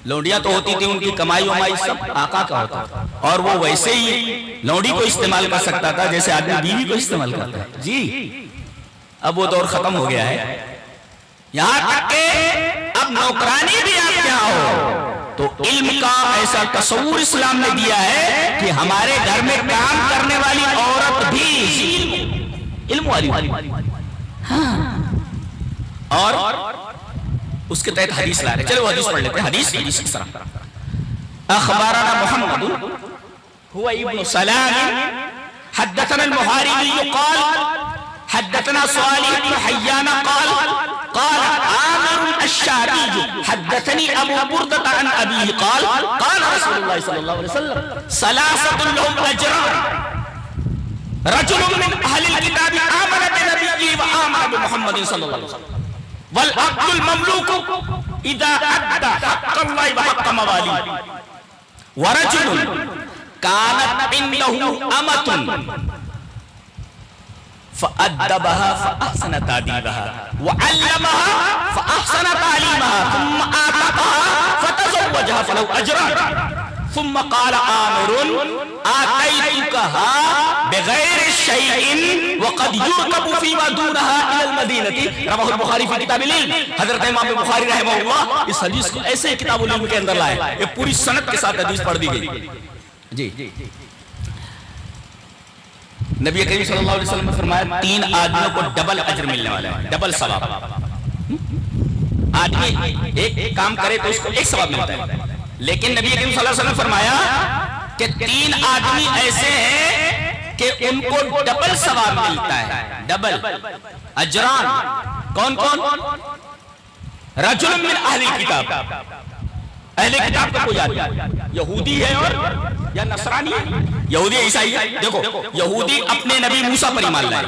لونڈیاں تو ہوتی تھی ان کی کمائی ومائی سب آقا کا ہوتا تھا اور وہ ویسے ہی لونڈی کو استعمال کر سکتا تھا جیسے آدمی بیوی کو استعمال کرتا ہے جی. اب وہ دور ختم ہو گیا ہے. یہاں تک کہ اب نوکرانی بھی آپ کیا ہو تو علم کا ایسا تصور اسلام نے دیا ہے کہ ہمارے گھر میں کام کرنے والی عورت بھی علم والی. ہاں اور اس کے تحت حدیث لا رہے ہیں. چلو حدیث پڑھ لیتے ہیں. حدیث اس طرح اخبارنا محمد هو ابن سلام حدثنا المحاربي قال حدثنا صالح بن حيان قال قال عامر الشعبي حدثني ابو بردة عن ابيه قال قال رسول الله صلى الله عليه وسلم ثلاثة لهم اجران رجل من اهل الكتاب آمن بنبيه وآمن بمحمد صلى الله عليه وسلم والعبد المملوك اذا ادى حق الله وحق مواليه ورجل كانت عنده أمة فأدبها فأحسن تأديبها وعلمها فأحسن تعليمها ثم آتقها فتزوجها فله أجران ثم قال عامر آتيتكها بغير شيء وقد يركب فيما دونها إلى المدينة. رواه البخاری فی کتاب العلم. حضرت امام بخاری رحمہ اللہ اس حدیث کو ایسے کتاب العلم کے اندر لائے. یہ پوری سند کے ساتھ حدیث پڑھ دی گئی. جی نبی کریم صلی اللہ علیہ وسلم نے فرمایا 3 آدمیوں کو ڈبل اجر ملنے والا ہے, ڈبل ثواب. آدمی ایک کام کرے تو اس کو 1 ثواب ملتا ہے, لیکن نبی کریم صلی اللہ علیہ وسلم نے فرمایا کہ 3 آدمی ایسے ہیں کہ ان کو ڈبل ثواب ملتا ہے, ڈبل اجران. کون کون؟ رجل من اہل کتاب, اہل کتاب کا کوئی آدمی یہودی ہے اور یا نصرانی ہے, یہودی عیسائی ہے. دیکھو یہودی اپنے نبی موسیٰ پر ایمان لائے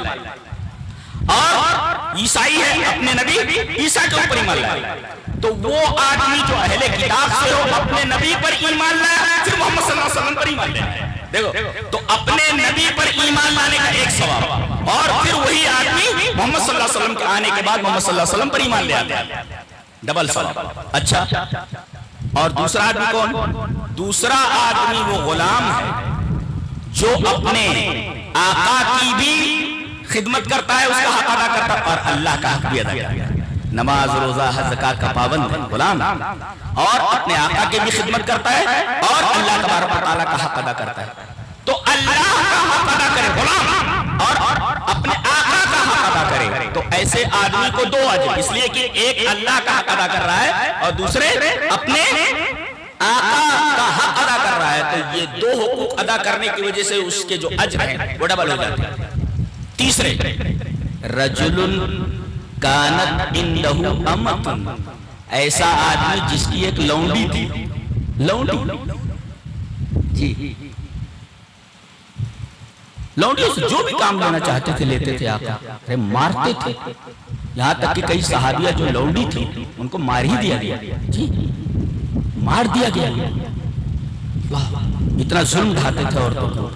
اور عیسائی ہے اپنے نبی عیسیٰ کے اوپر ایمان لائے. تو وہ آدمی جو اہل کتاب سے ہو اپنے نبی پر ایمان لائے پھر محمد صلی اللہ علیہ وسلم پر ایمان لائے. دیکھو تو اپنے نبی پر ایمان لانے کا 1 ثواب اور پھر وہی آدمی محمد صلی اللہ علیہ وسلم کے آنے کے بعد محمد صلی اللہ علیہ وسلم پر ایمان لے آتے ہیں, ڈبل ثواب. اچھا اور دوسرا آدمی کون؟ دوسرا آدمی وہ غلام ہے جو اپنے آقا کی بھی خدمت کرتا ہے, اس کا حق ادا کرتا ہے اور اللہ کا حق بھی ادا کرتا ہے. نماز روزہ حج زکات کا پابند ہے غلام, اور اپنے آقا کی بھی خدمت کرتا ہے اور اللہ تبارک و تعالیٰ کا حق ادا کرتا ہے. تو اللہ کا حق ادا کرے غلام اور اپنے آقا کا حق ادا کرے تو ایسے آدمی کو 2 اجر, اس لیے کہ ایک اللہ کا حق ادا کر رہا ہے اور دوسرے اپنے آقا کا حق ادا کر رہا ہے. تو یہ 2 حقوق ادا کرنے کی وجہ سے اس کے جو اجر ہیں وہ ڈبل ہو جاتے ہیں. تیسرے رجل کانت عنده امۃ, ایسا آدمی جس کی ایک لونڈی تھی. لونڈی جی لونڈیوں سے جو بھی کام لینا چاہتے تھے لیتے تھے آقا, ارے مارتے تھے. یہاں تک کہ کئی صحابیہ جو لونڈی تھی ان کو مار ہی دیا گیا. جی مار دیا گیا. اتنا ظلم ڈھاتے تھے عورتوں کو.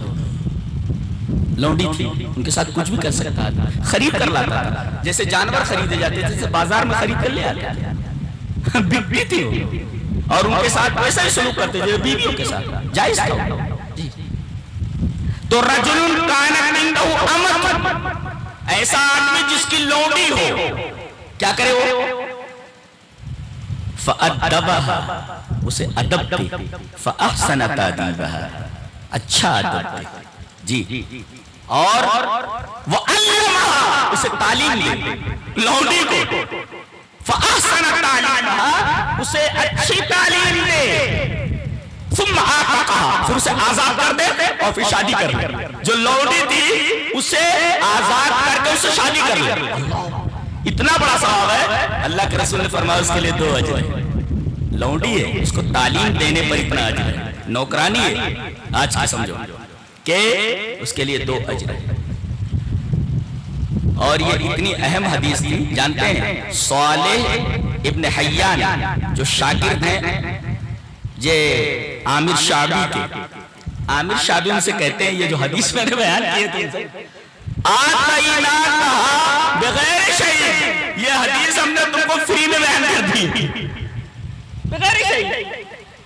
لونڈی تھی ان کے ساتھ کچھ بھی کر سکتا تھا, خرید کر لاتا تھا. جیسے جانور خریدے جاتے تھے جیسے بازار میں خرید کر لے آتے تھے. بکتی تھی اور ان کے ساتھ ویسا ہی سلوک کرتے تھے بیویوں کے ساتھ, جائز تھا. تو رجل کانت عنده امۃ, ایسا آدمی جس کی لونڈی ہو کیا کرے وہ؟ فأدبها, اسے ادب دے. فأحسن تأدیبها, اچھا ادب دے. جی اور وعلمها, اسے تعلیم دے لونڈی کو. فأحسن تعلیمها, اسے اچھی تعلیم دے. ثم آتقها, پھر اسے آزاد کر دے اور پھر شادی کر لے. جو لونڈی تھی اسے آزاد کر کے اسے شادی کر لے. اتنا بڑا ثواب ہے. اللہ کے رسول نے فرمایا اس کے لیے 2 اجر ہیں. لونڈی ہے اس کو تعلیم دینے پر اتنا اجر ہے, نوکرانی ہے آج کی سمجھو کہ اس کے لیے 2 اجر ہیں. اور یہ اتنی اہم حدیث تھی. جانتے ہیں صالح ابن حیان جو شاگرد ہیں یہ عامر شعبی کے, عامر شعبی ان سے کہتے ہیں یہ جو حدیث میں نے بیان کیے تھے آتیناکہا بغیر شیء, یہ حدیث ہم نے تم کو فری میں بیان کر دی. بغیر شیء,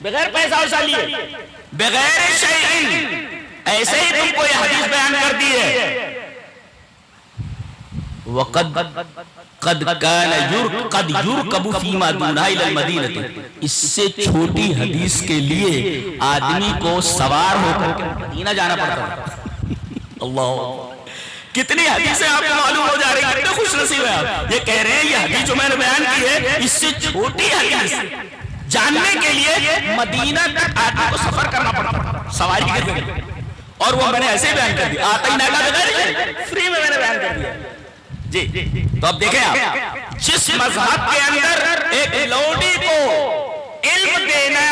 بغیر پیسہ ویسا لیے, بغیر شیء, ایسے ہی تم کو یہ حدیث بیان کر دی ہے. وقد کان قد یرکب فیما دونہا الی المدینہ, اس سے چھوٹی حدیث کے لیے آدمی کو سوار ہو کر مدینہ جانا پڑتا ہے. اللہ کتنی حدیثیں آپ کو معلوم ہو جا رہی ہیں، کتنے خوش نصیب ہیں آپ. یہ کہہ رہے ہیں یہ حدیث جو میں نے بیان کی ہے اس سے چھوٹی حدیث جاننے کے لیے مدینہ تک آدمی کو سفر کرنا پڑتا سواری کے ذریعے، اور وہ میں نے ایسے بیان کر دیا آتا ہی نہ بغیر فری میں نے بیان کر دیا. جی تو اب دیکھیں آپ، جس مذہب کے اندر ایک لوڈی کو علم دینا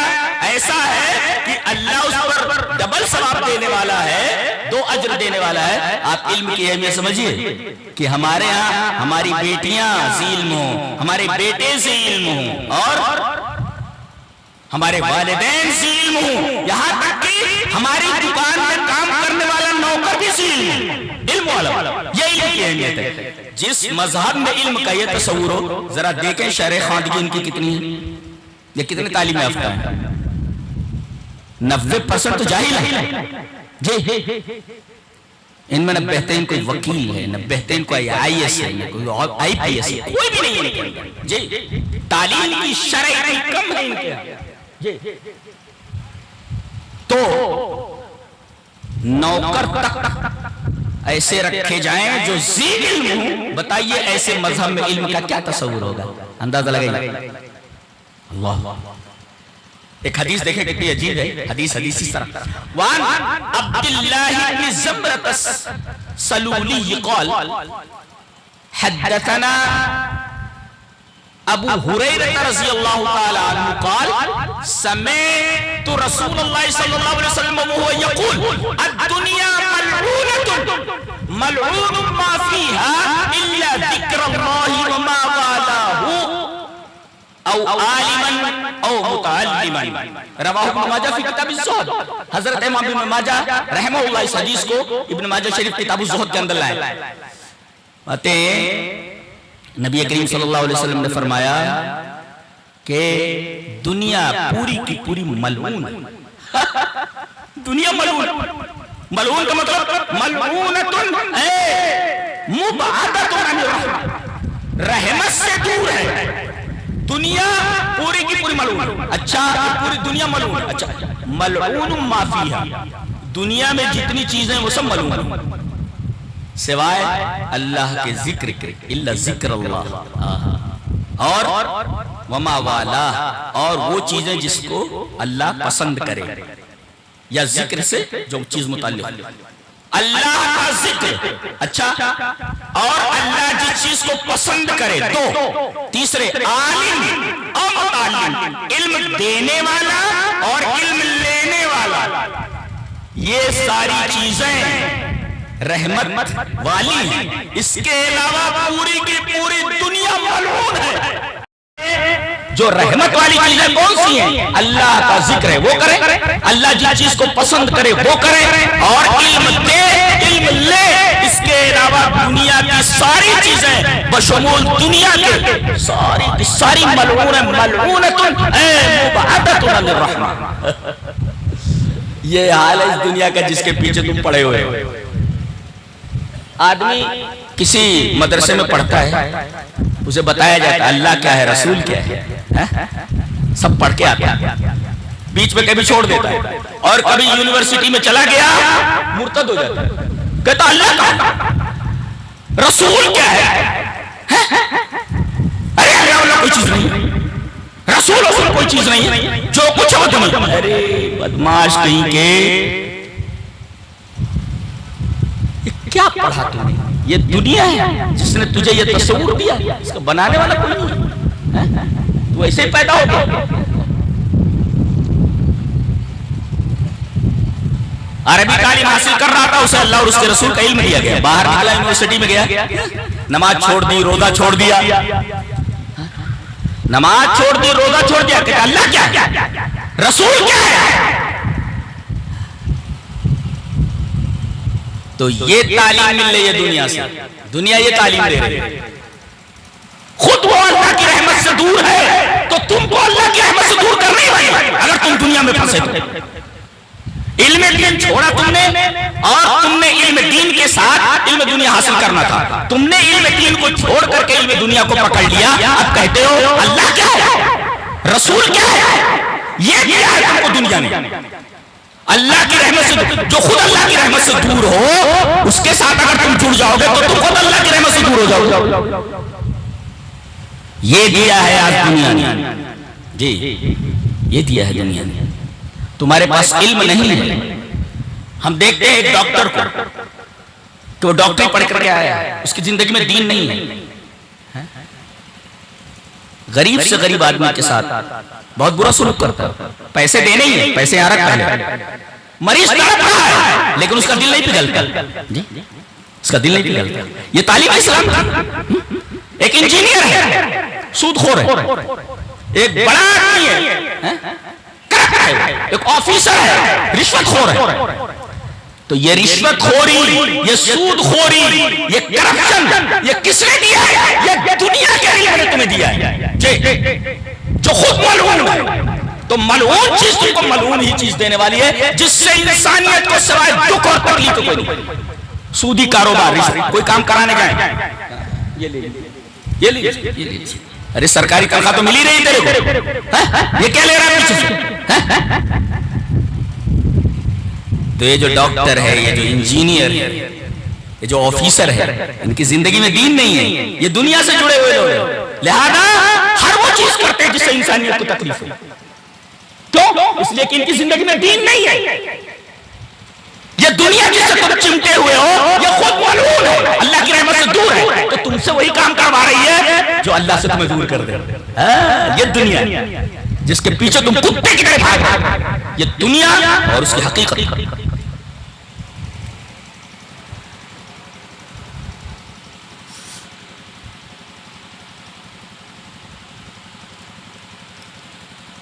ایسا ہے کہ اللہ اس پر ڈبل ثواب دینے والا ہے، 2 اجر دینے والا ہے. آپ علم کی اہمیت سمجھیے کہ ہمارے ہاں ہماری بیٹیاں سے علم ہوں، ہمارے بیٹے سے علم ہوں، اور ہمارے والدین سے علم ہوں، یہاں تک کہ ہماری دکان میں کام کرنے والا نوکر بھی سے علم والا. یہ علم کی اہمیت ہے. جس مذہب میں علم کا یہ تصور ہو، ذرا دیکھیں شرح خواندگی ان کی کتنی ہے، یہ کتنے تعلیم یافتہ ہیں. 90% تو جاہل ہے. جی ان میں نہ بہترین کوئی وکیل ہے، نہ بہترین کوئی IAS ہے، نہ کوئی IPS ہے، کوئی بھی نہیں ہے. جی تعلیم کی شرح اتنی کم ہے ان کے. تو نوکر تک ایسے رکھے جائیں جو ذی علم ہوں. بتائیے ایسے مذہب میں علم کا کیا تصور ہوگا، اندازہ لگائیے. اللہ ایک حدیث دیکھیں کتنی عجیب ہے. حدیث اس طرح وان عبداللہ بن زمرۃ السلولی قال حدثنا ابو ہریرہ رضی اللہ تعالی عنہ قال سمعت رسول اللہ صلی اللہ علیہ وسلم وهو يقول الدنيا ملعونة ملعون ما فيها الا ذکر اللہ وما والاه او عالما او متعلما. رواہ ابن ماجہ فی کتاب الزہد. حضرت امام ابن ماجہ رحمہ اللہ اس حدیث کو ابن ماجہ شریف کتاب الزہد کے اندر لائے. باتیں نبی کریم صلی اللہ علیہ وسلم نے فرمایا کہ دنیا پوری کی پوری ملعون ہے. دنیا ملعون، ملعون کا مطلب ملعونۃ مبعدۃ عن الرحمۃ، رحمت سے دور ہے. دنیا پوری کی پوری ملعون. اچھا پوری دنیا ملعون. اچھا ملعون ما فیہا، دنیا میں جتنی چیزیں وہ سب ملعون سوائے اللہ کے ذکر کے، الا ذکر اللہ، اور وما والا، اور وہ چیزیں جس کو اللہ پسند کرے، یا ذکر سے جو چیز متعلق اللہ کا ذکر. اچھا اور اللہ جس چیز کو پسند کرے. دو تیسرے عالم اور متعلم، علم دینے والا اور علم لینے والا. یہ ساری چیزیں رحمت والی ہیں. اس کے علاوہ پوری کی پوری دنیا ملعون ہے. جو رحمت والی چیزیں کون سی ہیں؟ اللہ کا ذکر ہے وہ کریں، اللہ جس چیز کو پسند کرے وہ کریں، اور علم دے علم لے. اس کے علاوہ دنیا کی ساری چیزیں بشمول دنیا کے ساری کی ساری ملعون ملعونۃ مبعدۃ عن الرحمۃ. یہ حال ہے اس دنیا کا جس کے پیچھے تم پڑے ہوئے ہو. آدمی کسی مدرسے میں پڑھتا ہے، اسے بتایا جاتا ہے اللہ کیا ہے، رسول کیا ہے، سب پڑھ کے آتا ہے، بیچ میں کبھی چھوڑ دیتا ہے، اور کبھی یونیورسٹی میں چلا گیا مرتد ہو جاتا ہے، کہتا اللہ کا رسول کیا ہے. ارے اللہ کوئی چیز نہیں ہے، رسول کوئی چیز نہیں ہے، جو کچھ ہو تمہیں. ارے بدماش کہیں کے کیا پڑھا تم نے؟ یہ دنیا ہے جس نے تجھے یہ تصور دیا، اس کا بنانے والا کوئی نہیں ہے. تو ایسے ہی پیدا ہو گیا. عربی تعلیم حاصل کر رہا تھا، اسے اللہ اور اس کے رسول کا علم دیا گیا. باہر نکلا یونیورسٹی میں گیا، نماز چھوڑ دی، روزہ چھوڑ دیا، نماز چھوڑ دی، روزہ چھوڑ دیا. کہ اللہ کیا ہے، رسول کیا ہے. تو یہ تعلیم مل رہی ہے دنیا سے، دنیا یہ تعلیم دے رہی ہے. خود وہ اللہ کی رحمت سے دور ہے تو تم کو اللہ کی رحمت سے دور کرنے والی. اگر تم دنیا میں پھنسے تو علم دین چھوڑا تم نے، اور تم نے علم دین کے ساتھ علم دنیا حاصل کرنا تھا. تم نے علم دین کو چھوڑ کر کے علم دنیا کو پکڑ لیا. اب کہتے ہو اللہ کیا ہے، رسول کیا ہے. یہ دیا ہے تم کو دنیا نے. اللہ کی رحمت سے جو خود اللہ کی رحمت سے دور ہو اس کے ساتھ اگر تم جڑ جاؤ گے تو تم خود اللہ کی رحمت سے دور ہو جاؤ گے. یہ دیا ہے آج دنیا نے, جی یہ دیا ہے دنیا نے. تمہارے پاس علم نہیں ہے. ہم دیکھتے ہیں ایک ڈاکٹر کو کہ وہ ڈاکٹری پڑھ کر کے آیا ہے, اس کی زندگی میں دین نہیں ہے, غریب سے غریب آدمی کے ساتھ بہت برا سلوک کرتا ہے, پیسے دینے ہی ہیں, پیسے آ رکھا ہے, مریض تڑپ رہا ہے لیکن اس کا دل نہیں پگھلتا, جی اس کا دل نہیں پگھلتا. یہ تعلیم اسلام تھی. ایک انجینئر ہے, سود خور ہے, ایک بڑا آدمی ہے, ایک آفیسر ہے, رشوت خور ہے. تو یہ رشوت خوری, یہ سود خوری, یہ کرپشن, یہ کس نے دیا ہے؟ یہ دنیا کے علم نے تمہیں دیا ہے, جی جو خود ملعون ہے. تو ملعون چیز تم کو ملعون ہی چیز دینے والی ہے جس سے انسانیت کو سوائے دکھ اور تکلیف کوئی نہیں. سودی کاروبار, کوئی کام کرانے جائیں, یہ لے, ارے سرکاری تنخواہ تو مل ہی رہی تیرے کو, یہ کیا لے رہا ہے پیچھے سے؟ تو یہ جو ڈاکٹر ہے, یہ جو انجینئر ہے, یہ جو آفیسر ہے, ان کی زندگی میں دین نہیں ہے, یہ دنیا سے جڑے ہوئے لوگ ہیں. لہذا ہر وہ چیز کرتے ہیں جس سے انسانیت کو تکلیف ہو. کیوں؟ اس لیے کہ ان کی زندگی میں دین نہیں ہے. یہ دنیا جس سے تم چمٹے ہوئے ہو یہ خود ملعون ہے, اللہ کی رحمت سے دور ہے, تو تم سے وہی کام کروا رہی ہے جو اللہ سے تمہیں دور کر دے. یہ دنیا جس کے پیچھے تم کتے کی طرح بھاگ رہے ہو, یہ دنیا اور اس کی حقیقت.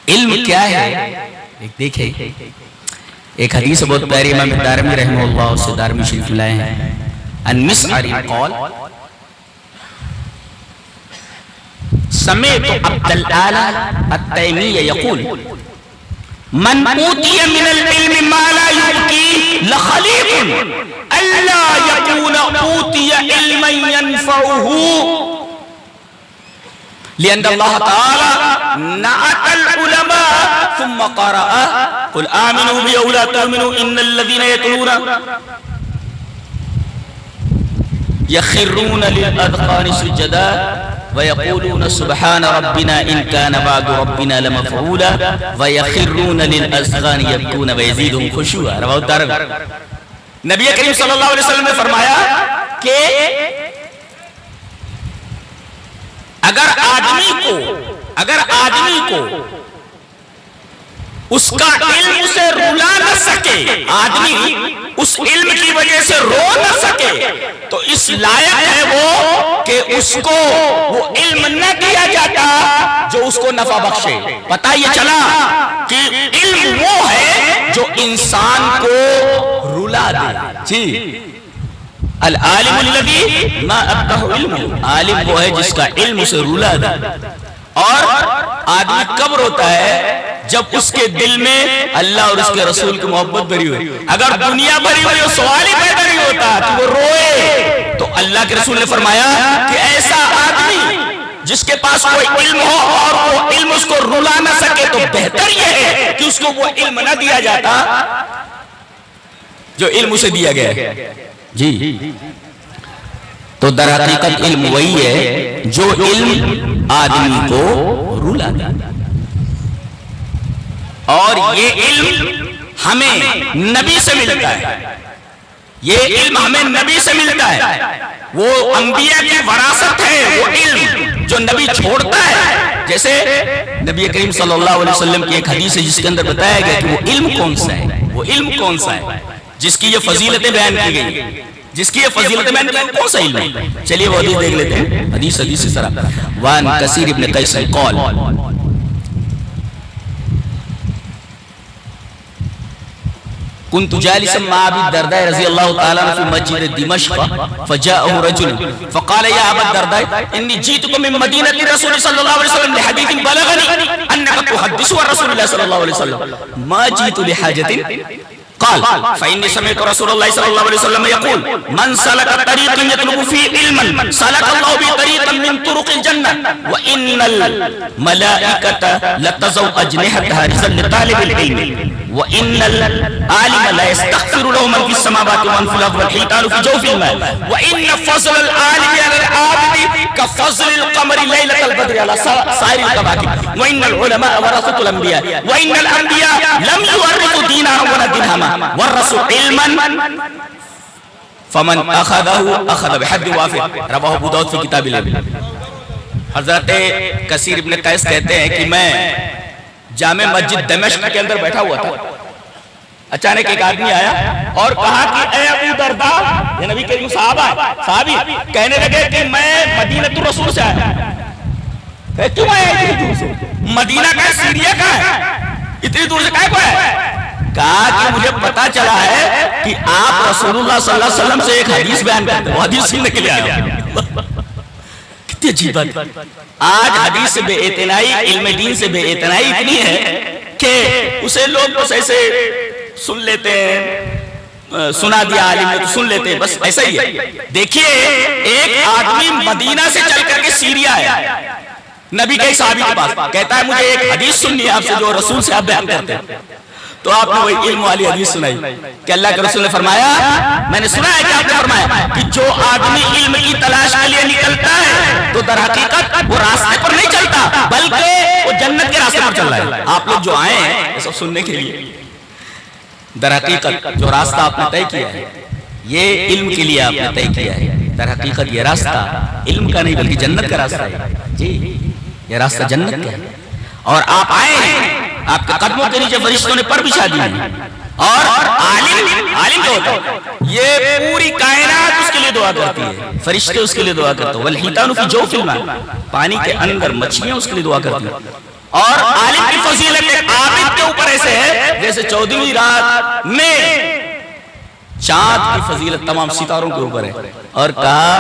علم کیا ہے؟ ایک دیکھیں, ایک حدیث بہت پیاری امام دارمی رحمہ اللہ سے دارمی شریف لائے ہیں. ان مسعر قال سمعت عبد الاعلى التیمی یقول من اوتی من العلم ما لا یبکی لخلیق الا یکون اوتی علما ینفعه لأن الله تعالى نعت العلماء ثم قرأ قل آمنوا بي أو لا تؤمنوا إن الذين يتلون يخرون للأذقان سجدا ويقولون سبحان ربنا إن كان بعد ربنا لمفعولا ويخرون للأذقان يبكون ويزيدهم خشوعا. رواه الدارمي. نبی کریم صلی اللہ علیہ وسلم نے فرمایا کہ اگر آدمی کو اس کا علم اسے رلا نہ سکے, آدمی اس علم کی وجہ سے رو نہ سکے, تو اس لائق ہے وہ کہ اس کو وہ علم نہ دیا جاتا جو اس کو نفع بخشے. پتہ یہ چلا کہ علم وہ ہے جو انسان کو رلا دے. جی العالم الذی ما ابقہ علم, عالم وہ ہے جس کا علم اسے رلا دے. اور آدمی کب روتا ہے؟ جب اس کے دل میں اللہ اور اس کے رسول کی محبت بھری ہوئی. اگر دنیا بھری ہوئی سوال ہی پیدا نہیں ہوتا کہ وہ روئے. تو اللہ کے رسول نے فرمایا کہ ایسا آدمی جس کے پاس کوئی علم ہو اور وہ علم اس کو رلا نہ سکے تو بہتر یہ ہے کہ اس کو وہ علم نہ دیا جاتا جو علم اسے دیا گیا ہے. جی تو در حقیقت علم وہی ہے جو علم آدمی کو رلا دے. اور یہ علم ہمیں نبی سے ملتا ہے, یہ علم ہمیں نبی سے ملتا ہے. وہ انبیاء کی وراثت ہے وہ علم جو نبی چھوڑتا ہے. جیسے نبی کریم صلی اللہ علیہ وسلم کی ایک حدیث ہے جس کے اندر بتایا گیا کہ وہ علم کون سا ہے, وہ علم کون سا ہے جس کی یہ فضیلتیں بیان کی گئی, جس کی یہ فضیلتیں بیان کی گئی, کون سا علم ہے؟ چلیے وہ حدیث دیکھ لیتے ہیں. حدیث اس طرح وان کثیر ابن قیس قال كنت جالسا مع ابي الدرداء رضي الله تعالى عنه في مسجد دمشق فجاءه رجل فقال يا ابا الدرداء اني جئتك من مدينه الرسول صلى الله عليه وسلم لحديث بلغني انك تحدث عن رسول الله صلى الله عليه وسلم ما جئت لحاجه قال فإني سمعت رسول الله صلى الله عليه وسلم يقول من سلك طريقا يطلب فيه علما سلك الله به طريقا من طرق الجنة وإن الملائكة لتضع أجنحتها رزقا لطالب العلم وإن العالم لا يستغفر له من في السماوات ومن في الأرض والحيتان في جوف الماء وإن فضل العالم على العابد كفضل القمر ليلة البدر على سائر الكواكب وإن العلماء ورثة الأنبياء وإن الأنبياء لم يورثوا دينارا ولا درهما ورثوا علما فمن أخذه أخذ بحد وافر رواه ابو داؤد في کتاب العلم. حضرت کثیر ابن قیس کہتے ہیں کہ میں جامع مسجد دمشق کے اندر بیٹھا ہوا تھا. اچانک ایک آدمی آیا اور کہا کہ اے ابو درداء، یہ نبی کریم صحابی کہنے لگے کہ میں مدینہ الرسول سے آیا. کیوں آیا اتنی دور سے؟ مدینہ کا ہے، سیریا کا ہے، اتنی دور سے کہاں کو ہے؟ کہا کہ مجھے پتا چلا ہے کہ آپ رسول اللہ صلی اللہ علیہ وسلم سے ایک حدیث بیان کرتے ہیں، وہ حدیث سننے کے لیے آیا. کتنی عجیب بات. آج حدیث سے بے اعتنائی، علم دین سے بے اعتنائی اتنی ہے کہ اسے لوگ بس ایسے سن لیتے ہیں، سنا دیا عالم نے تو سن لیتے ہیں، بس ایسا ہی ہے. دیکھیے ایک آدمی مدینہ سے چل کر کے سیریا ہے نبی کے صحابی کے پاس، کہتا ہے مجھے ایک حدیث سننی ہے آپ سے جو رسول سے آپ بیان کرتے ہیں. تو آپ نے وہی علم والی حدیث سنائی کہ اللہ کے رسول نے فرمایا، میں نے سنا ہے کہ آپ نے فرمایا کہ جو آدمی علم کی تلاش کے لیے نکلتا ہے تو در حقیقت وہ راستے پر نہیں چلتا بلکہ وہ جنت کے راستے پر چل رہا ہے. آپ لوگ جو آئے ہیں یہ سب سننے کے لیے، در حقیقت جو راستہ آپ نے طے کیا ہے یہ علم کے لیے آپ نے طے کیا ہے. در حقیقت یہ راستہ علم کا نہیں بلکہ جنت کا راستہ ہے. جی یہ راستہ جنت کا ہے. اور آپ آئے ہیں، آپ کے قدموں کے نیچے فرشتوں نے پر بچھا دیے ہیں. اور عالم جو ہوتا ہے یہ پوری کائنات اس کے لیے دعا کرتی ہے، فرشتے اس کے لیے دعا کرتے ہیں. والحیتان فی جوف الماء، پانی کے اندر مچھلیاں اس کے لیے دعا کرتی ہیں. اور عالم کی فضیلت عابد کے اوپر ایسے ہے جیسے 14ویں رات میں چاند کی فضیلت تمام ستاروں کے اوپر ہے. اور کہا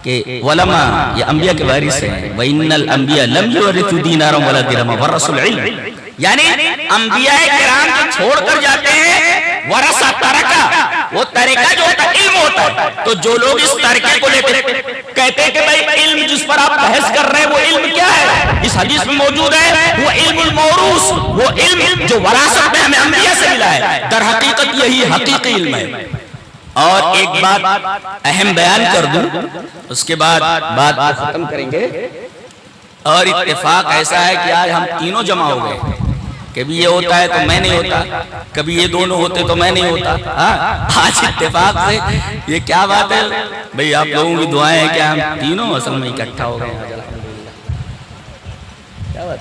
کہ علماء یہ انبیاء کے وارث ہیں. وَإِنَّ الْأَنْبِيَاءَ لَمْ يُوَرِثُوا دِينَارًا وَلَا دِرْهَمًا وَرَثُوا الْعِلْمَ. یعنی انبیاء کرام جو چھوڑ کر جاتے ہیں ورثہ ترکہ، وہ ترکہ جو ہوتا ہے علم ہوتا ہے. تو جو لوگ اس ترکے کو لیتے کہتے ہیں کہ بھائی علم جس پر آپ بحث کر رہے ہیں وہ علم کیا ہے؟ اس حدیث میں موجود ہے وہ علم الموروث، وہ علم جو وراثت میں ہمیں انبیاء سے ملا ہے. در حقیقت یہی حقیقی علم ہے. اور ایک بات اہم بیان کر دوں، اس کے بعد بات ختم کریں گے. اور اتفاق ایسا ہے کہ آج ہم تینوں جمع ہو گئے. کبھی یہ ہوتا ہے تو میں نہیں ہوتا، کبھی یہ دونوں ہوتے تو میں نہیں ہوتا. آج اتفاق سے یہ کیا بات ہے بھئی، آپ لوگوں کی دعائیں ہیں کہ ہم تینوں اصل میں اکٹھا ہو گئے. کیا بات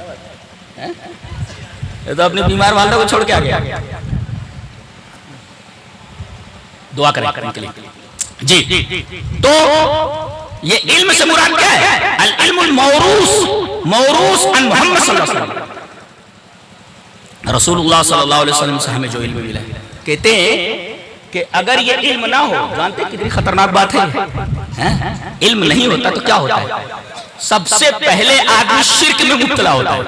ہے؟ یہ تو اپنے بیمار والدہ کو چھوڑ کے آ گیا. دعا کریں ان کے لیے. جی تو یہ علم سے مراد کیا ہے؟ العلم الموروث، موروث عن محمد صلی اللہ علیہ وسلم. رسول اللہ صلی اللہ علیہ وسلم سے ہمیں جو علم ملا ہے، کہتے ہیں کہ اگر یہ علم نہ ہو، جانتے ہیں کتنی خطرناک بات ہے، علم نہیں ہوتا تو کیا ہوتا ہے؟ سب سے پہلے آدمی شرک میں مبتلا ہوتا ہے.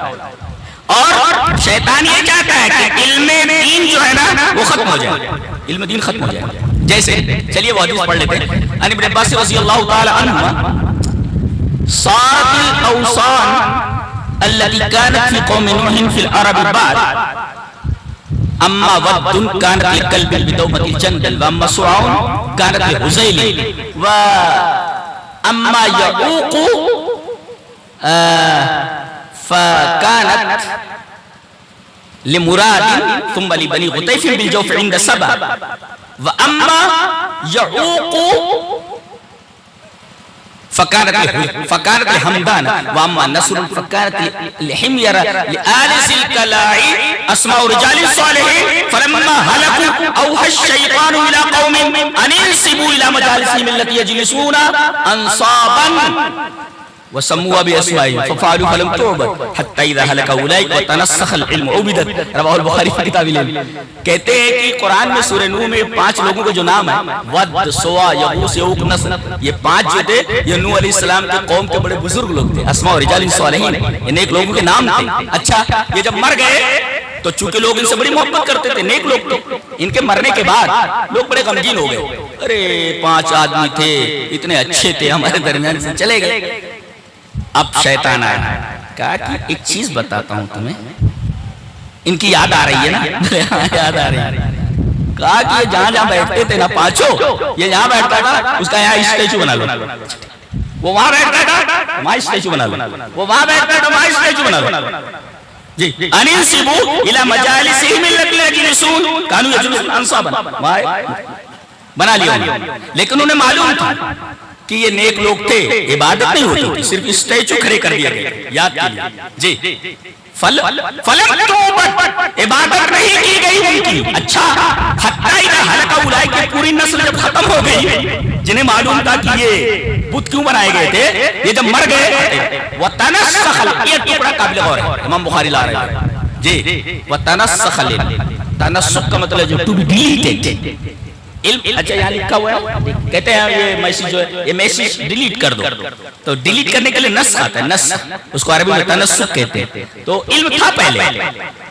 اور شیطان یہ چاہتا ہے کہ علم دین جو ہے نا وہ ختم ہو جائے، علم دین ختم ہو جائے. جیسے چلیے وہ حدیث پڑھ لیتے ہیں. عن ابن عباس رضی اللہ تعالی عنہما صارت الاوصان التي كانت في قوم نوح في العرب بعد اما ود كانت لكلب بدومة الجندل واما سرعون كانت لهزيل واما يعوق فكانت لمراد ثم لبني غطيف بالجوف عند سبع واما يعوق فكانت لحمدان واما نصر فكانت لحمير لآل الكلاء اسماء رجال صالحين فلما هلكوا اوحى الشيطان الى قوم ان انسبوا الى مجالسهم التي يجلسون انصابا وسموا باسمائهم ففعلوا فلم تعبد حتى اذا هلك اولئك وتنسخ العلم عبدت. رواه البخاری فی کتاب العلم. کہتے ہیں کہ قرآن میں سورہ نوح میں 5 لوگوں کے جو نام ہیں، ود، سوا، یغوث، یعوق، نصر، یہ 5 جو تھے یہ نوح علیہ السلام کے قوم کے بڑے بزرگ لوگ تھے. اسماء رجال صالحین، ان ایک لوگوں کے نام تھے. اچھا یہ جب مر گئے تو چونکہ لوگ ان سے بڑی محبت کرتے تھے، نیک لوگ تھے، ان کے مرنے کے بعد لوگ بڑے غمگین ہو گئے، ارے 5 آدمی تھے اتنے اچھے تھے ہمارے درمیان سے چلے گئے۔ اب شیطان آیا، کہا کہ ایک چیز بتاتا ہوں تمہیں، ان کی یاد آ رہی ہے نا؟ یاد آ رہی ہے۔ کہا کہ یہ جہاں بیٹھتے تھے نا پانچوں، یہ جہاں بیٹھتا تھا اس کا یہاں اسٹیچو بنا لو، وہ وہاں بیٹھتا تھا وہاں اسٹیچو بنا لو، وہ وہاں بیٹھتا تھا وہاں اسٹیچو بنا لو۔ جی انسبوا الی مجالسہم التی یجلسون کانوا یجلسون انصابا، بنا لیا۔ لیکن انہیں معلوم تھا کہ یہ نیک لوگ تھے، عبادت نہیں ہوتی تھی، صرف اسٹیچو کھڑے کر دیا گیا یاد کیجئے۔ جی فلم توبت، عبادت نہیں کی گئی ان کی۔ اچھا حتی اذا ہلک اولئک، کی پوری نسل جب ختم ہو گئی، جنہیں معلوم تھا کہ یہ بت کیوں بنائے گئے تھے، یہ جب مر گئے، وتنسخ، یہ ٹکڑا قابل غور ہے، امام بخاری لا رہے ہیں جی، وتنسخ، تنسخ کا مطلب جو ٹو بی ڈیلیٹڈ علم۔ اچھا یہاں لکھا ہوا ہے، کہتے ہیں یہ میسیج جو ہے، یہ میسیج ڈیلیٹ کر دو، تو ڈیلیٹ کرنے کے لیے نسخ آتا ہے، نسخ، اس کو عربی میں تنسخ کہتے ہیں۔ تو علم تھا پہلے،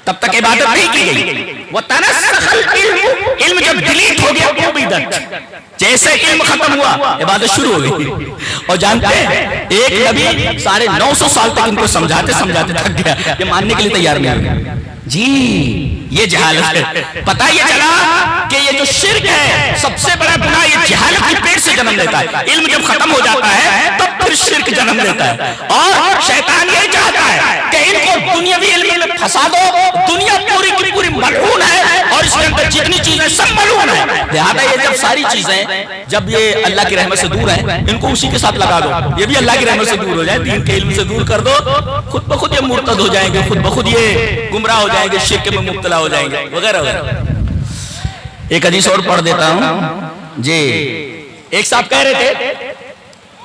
تب تک عبادت نہیں کی گئی۔ وتنسخ العلم، علم جب ڈیلیٹ ہو گیا تو بدعت، جیسے علم ختم ہوا عبادت شروع ہو گئی۔ اور جانتے ہیں ایک نبی 950 سال تک ان کو سمجھاتے سمجھاتے تھک گیا، یہ ماننے کے لیے تیار نہیں ہوئے۔ جی یہ جہالت ہے۔ پتہ یہ چلا کہ یہ جو شرک ہے سب سے بڑا گناہ یہ جہالت کی پیٹ سے جنم لیتا ہے۔ علم جب ختم ہو جاتا ہے تب پھر شرک جنم لیتا ہے، اور شیطان یہ چاہتا ہے کہ ان کو دنیاوی علم میں پھنسا دو، دنیا پوری کی پوری ملعون ہے اور اس کے اندر جتنی چیزیں سب ملعون ہیں، لہذا یہ جب ساری چیزیں جب یہ اللہ کی رحمت سے دور ہیں ان کو اسی کے ساتھ لگا دو، یہ بھی اللہ کی رحمت سے دور ہو جائے، دین کے علم سے دور کر دو، خود بخود یہ مرتد ہو جائیں گے، خود بخود یہ گمراہ ہو جائیں گے، شرک میں مبتلا ہو جائیں گے وغیرہ وغیرہ۔ ایک حدیث اور پڑھ دیتا ہوں جی۔ ایک صاحب کہہ رہے تھے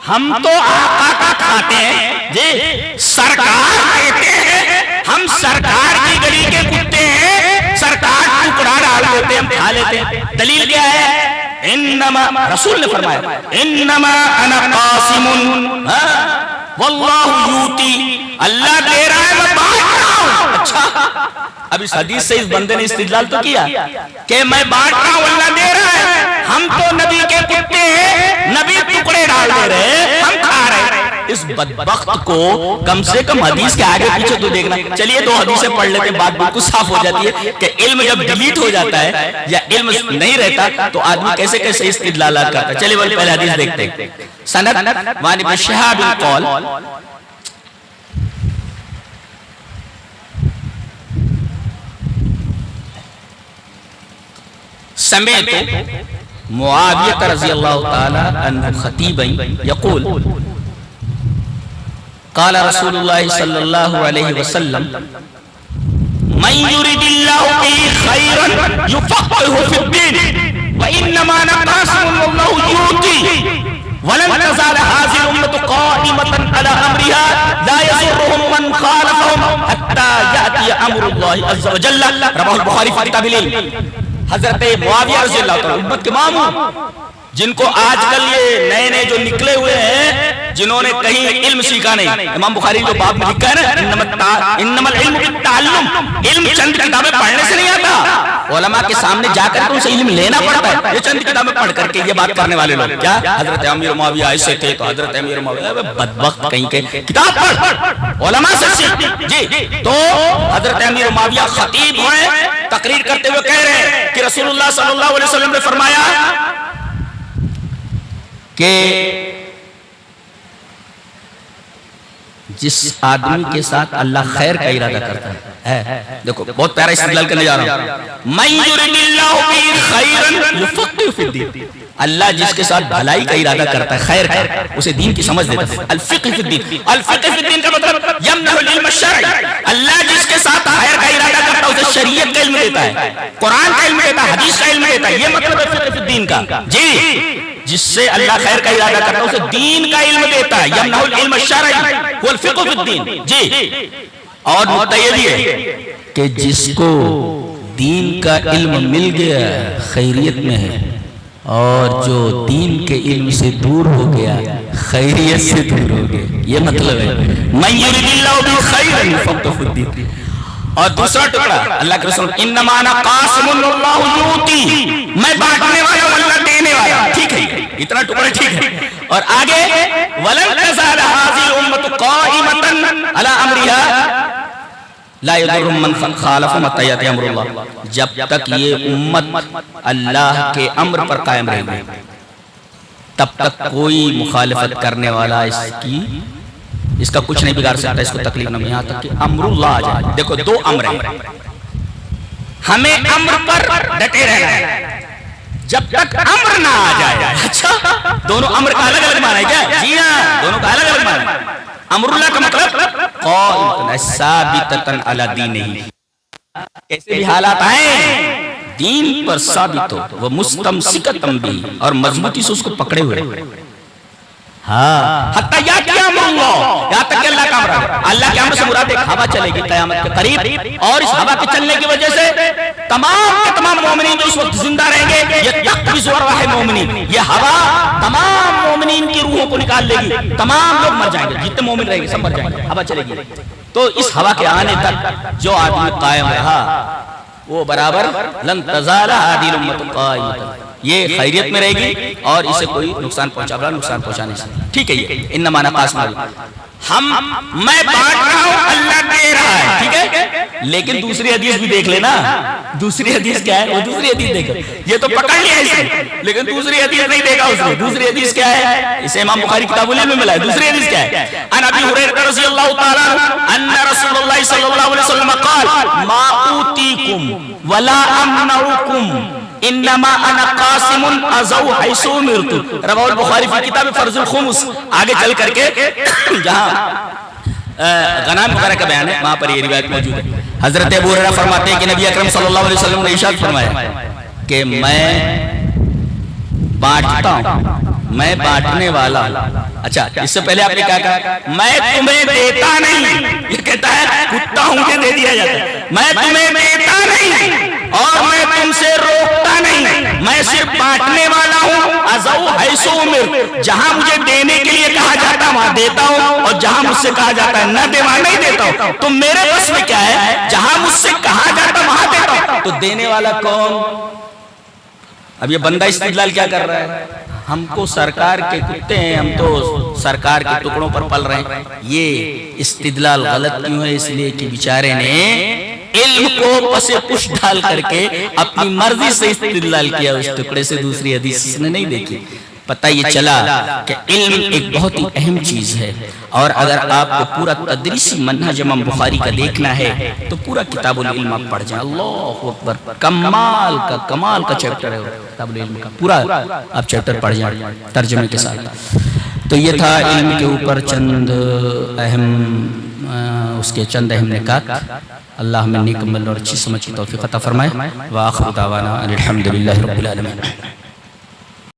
ہم تو آقا کا کھاتے ہیں جی، سرکار کہتے ہیں ہم سرکار کی گلی کے کتے ہیں، سرکار ٹکڑا ڈال دیتے ہم کھا لیتے ہیں۔ دلیل کیا ہے؟ انما، رسول نے فرمایا انما انا قاسم واللہ یوتی، اللہ دے رہا ہے میں بانٹ رہا ہوں۔ اچھا اب اس حدیث سے اس بندے نے استدلال تو کیا کہ میں بانٹ رہا ہوں اللہ دے رہا ہے، ہم تو نبی کے کتے ہیں، نبی ٹکڑے ڈال دے رہے ہم کھا رہے ہیں۔ اس بدبخت کو کم سے کم حدیث کے آگے پیچھے تو دیکھنا۔ چلیے 2 حدیثیں پڑھ لیتے ہیں، بات بالکل صاف ہو جاتی ہے کہ علم جب ڈیلیٹ ہو جاتا ہے یا علم نہیں رہتا تو آدمی کیسے کیسے استدلالات کرتا ہے۔ چلیے بولے پہلے حدیث دیکھتے ہیں۔ سند وعن ابن شہاب قال سمعت معاویہ رضی اللہ تعالی عنہ خطیبا یقول قال رسول اللہ صلی اللہ علیہ وسلم من يرد الله به خيرا يفقهه في الدين وانما نقاسم الله يؤتي ولن تزال هذه الامه قائمه على امرها لا يضرهم من خالفهم حتى ياتي امر الله عز وجل، رواه البخاری فی کتاب العلم۔ حضرت معاویہ رضی اللہ تعالیٰ امت کے ماموں، جن کو آج کل یہ نئے نئے جو نکلے ہوئے ہیں جنہوں نے کہیں علم سیکھا نہیں، امام بخاری جو باب میں لکھا ہے نا انما العلم بالتعلم، علم چند کتابیں پڑھنے سے نہیں آتا، علماء کے سامنے جا کر کے ان سے علم لینا پڑتا ہے۔ یہ چند کتابیں پڑھ کر کے یہ بات کرنے والے لوگ کیا حضرت امیر معاویہ ایسے تھے تو حضرت امیر معاویہ بدبخت کہیں کے کتاب پڑھ علماء سے سیکھ جی۔ تو حضرت امیر معاویہ خطیب ہوئے، تقریر کرتے ہوئے کہہ رہے ہیں کہ رسول اللہ صلی اللہ علیہ وسلم نے فرمایا کہ جس آدمی کے ساتھ اللہ خیر کا ارادہ کرتا ہے، دیکھو بہت پیارا استدلال کرنے جا رہا ہوں، من یرد اللہ بہ خیرا یفقہہ فی الدین، اللہ جس کے ساتھ بھلائی کا ارادہ کرتا ہے، خیر کا، اسے دین کی سمجھ دیتا ہے۔ الفقہ فی الدین، الفقہ فی الدین کا مطلب یمنح العلم الشرعی، اللہ جس کے ساتھ خیر کا ارادہ کرتا ہے اسے شریعت کا علم دیتا ہے، قرآن کا علم دیتا ہے، حدیث کا علم دیتا ہے، یہ مطلب ہے فقہ فی الدین کا جی۔ جس سے اللہ خیر کا ارادہ کرتا ہے اسے دین کا علم دیتا ہے، یمنح العلم الشرعی هو الفقہ فی الدین جی۔ اور نقطہ یہ بھی ہے کہ جس کو دین کا علم مل گیا خیریت میں ہے، اور جو دین کے علم سے دور ہو گیا خیریت سے دور ہو گیا، یہ مطلب ہے من یرد اللہ بہ خیرا یفقہہ فی الدین۔ اور دوسرا ٹکڑا اللہ کے رسول انما انا قاسم اللہ یوتی، میں بانٹنے والا ہوں اللہ دینے والا، ٹھیک ہے اتنا ٹکڑا ٹھیک ہے. اور آگے ولن تزال هذه الامه قائمه على امرها لا يضر من خالف متى يأتي امر اللہ، جب تک یہ امت اللہ کے امر پر قائم رہے گی تب تک کوئی مخالفت کرنے والا اس کا کچھ نہیں بگاڑ سکتا، اس کو تکلیف نہ، یہاں تک کہ امر اللہ آ جائے. دیکھو دو امر ہیں، ہمیں امر پر ڈٹے رہنا ہے جب تک امر نہ آ جائے. اچھا دونوں امر کا الگ الگ معنی ہے کیا؟ جی ہاں دونوں کا الگ الگ معنی ہے. امر اللہ کا مطلب قائمۃ ثابتۃ علی دینہ، کیسے بھی حالات آئیں دین پر ثابت ہو، وہ مستمسکۃ بھی اور مضبوطی سے اس کو پکڑے ہوئے. ہاں حتی یاتی امر اللہ، یہاں تک کہ اللہ کا امر ہے. اللہ کے امر سے مراد ایک ہوا چلے گی قیامت کے قریب، اور اس ہوا کے چلنے کی وجہ سے تمام کے تمام مومنین جو اس وقت زندہ رہیں گے، یہ یقبض ارواح المومنین، یہ ہوا تمام مومنین کی روحوں کو نکال لے گی، تمام لوگ مر جائیں گے، جتنے مومن رہیں گے سب مر جائیں گے، ہوا چلے گی. تو اس ہوا کے آنے تک جو آدمی قائم رہا وہ برابر لن تزال هذه الامه قائمۃ، یہ خیریت میں رہے گی اور اسے کوئی نقصان پہنچانے سے. ٹھیک ہے یہ انما انا قاسم، میں بانٹ رہا ہوں اللہ دے رہا ہے، ٹھیک ہے. لیکن دوسری حدیث بھی دیکھ لینا، دوسری حدیث کیا ہے؟ وہ دوسری حدیث دیکھو، یہ تو پکڑ لیا اس نے لیکن دوسری حدیث نہیں دیکھا اس نے. دوسری حدیث کیا ہے؟ اسے امام بخاری کتاب العلم میں ملا ہے. دوسری حدیث کیا ہے؟ عن ابی ہریرہ رضی اللہ تعالی عنہ ان رسول اللہ صلی اللہ علیہ وسلم قال ما اوتیکم ولا امنعکم انما انا قاسم ازو حیث امرت، رواه البخاری فی کتاب فرض الخمس. آگے چل کر کے جہاں غنائم وغیرہ کا بیان ہے وہاں پر یہ روایت موجود ہے. حضرت ابو ہریرہ فرماتے ہیں کہ نبی اکرم صلی اللہ علیہ وسلم نے ارشاد فرمایا کہ میں بانٹتا ہوں، میں بانٹنے والا ہوں. اچھا اس سے پہلے آپ نے کیا کہا؟ میں تمہیں دیتا نہیں، یہ کہتا ہے کتا ہوں کہ دے دیا جاتا ہے. میں تمہیں دیتا نہیں اور میں تم سے روکتا نہیں، میں صرف بانٹنے والا ہوں. ازو حیث امر، جہاں مجھے دینے کے لیے کہا جاتا ہے وہاں دیتا ہوں، اور جہاں مجھ سے کہا جاتا ہے نہ دے وہاں نہیں دیتا ہوں. تو میرے بس میں کیا ہے؟ جہاں مجھ سے کہا جاتا ہے وہاں دیتا ہوں. تو دینے والا کون؟ اب یہ بندہ استدلال کیا کر رہا ہے؟ ہم کو سرکار کے کتے ہیں، ہم تو سرکار کے ٹکڑوں پر پل رہے ہیں. یہ استدلال غلط کیوں ہے؟ اس لیے کہ بیچارے نے علم کو پسے پش ڈال کر کے اپنی مرضی سے استدلال کیا، اس ٹکڑے سے دوسری حدیث اس نے نہیں دیکھی. پتہ یہ چلا کہ علم ایک بہت ہی اہم چیز ہے، اور اگر آپ کو پورا تدریسی منہج امام بخاری کا دیکھنا ہے تو پورا کتاب العلم آپ پڑھ جائیں. اللہ اکبر، کمال کا چیپٹر ہے کتاب العلم کا، پورا آپ چیپٹر پڑھ جائیں ترجمے کے ساتھ. تو یہ تھا علم کے اوپر چند اہم نکات. اللہ ہمیں نیک عمل اور اچھی سمجھ کی توفیق عطا فرمائے. وآخر دعوانا الحمدللہ رب العالمین.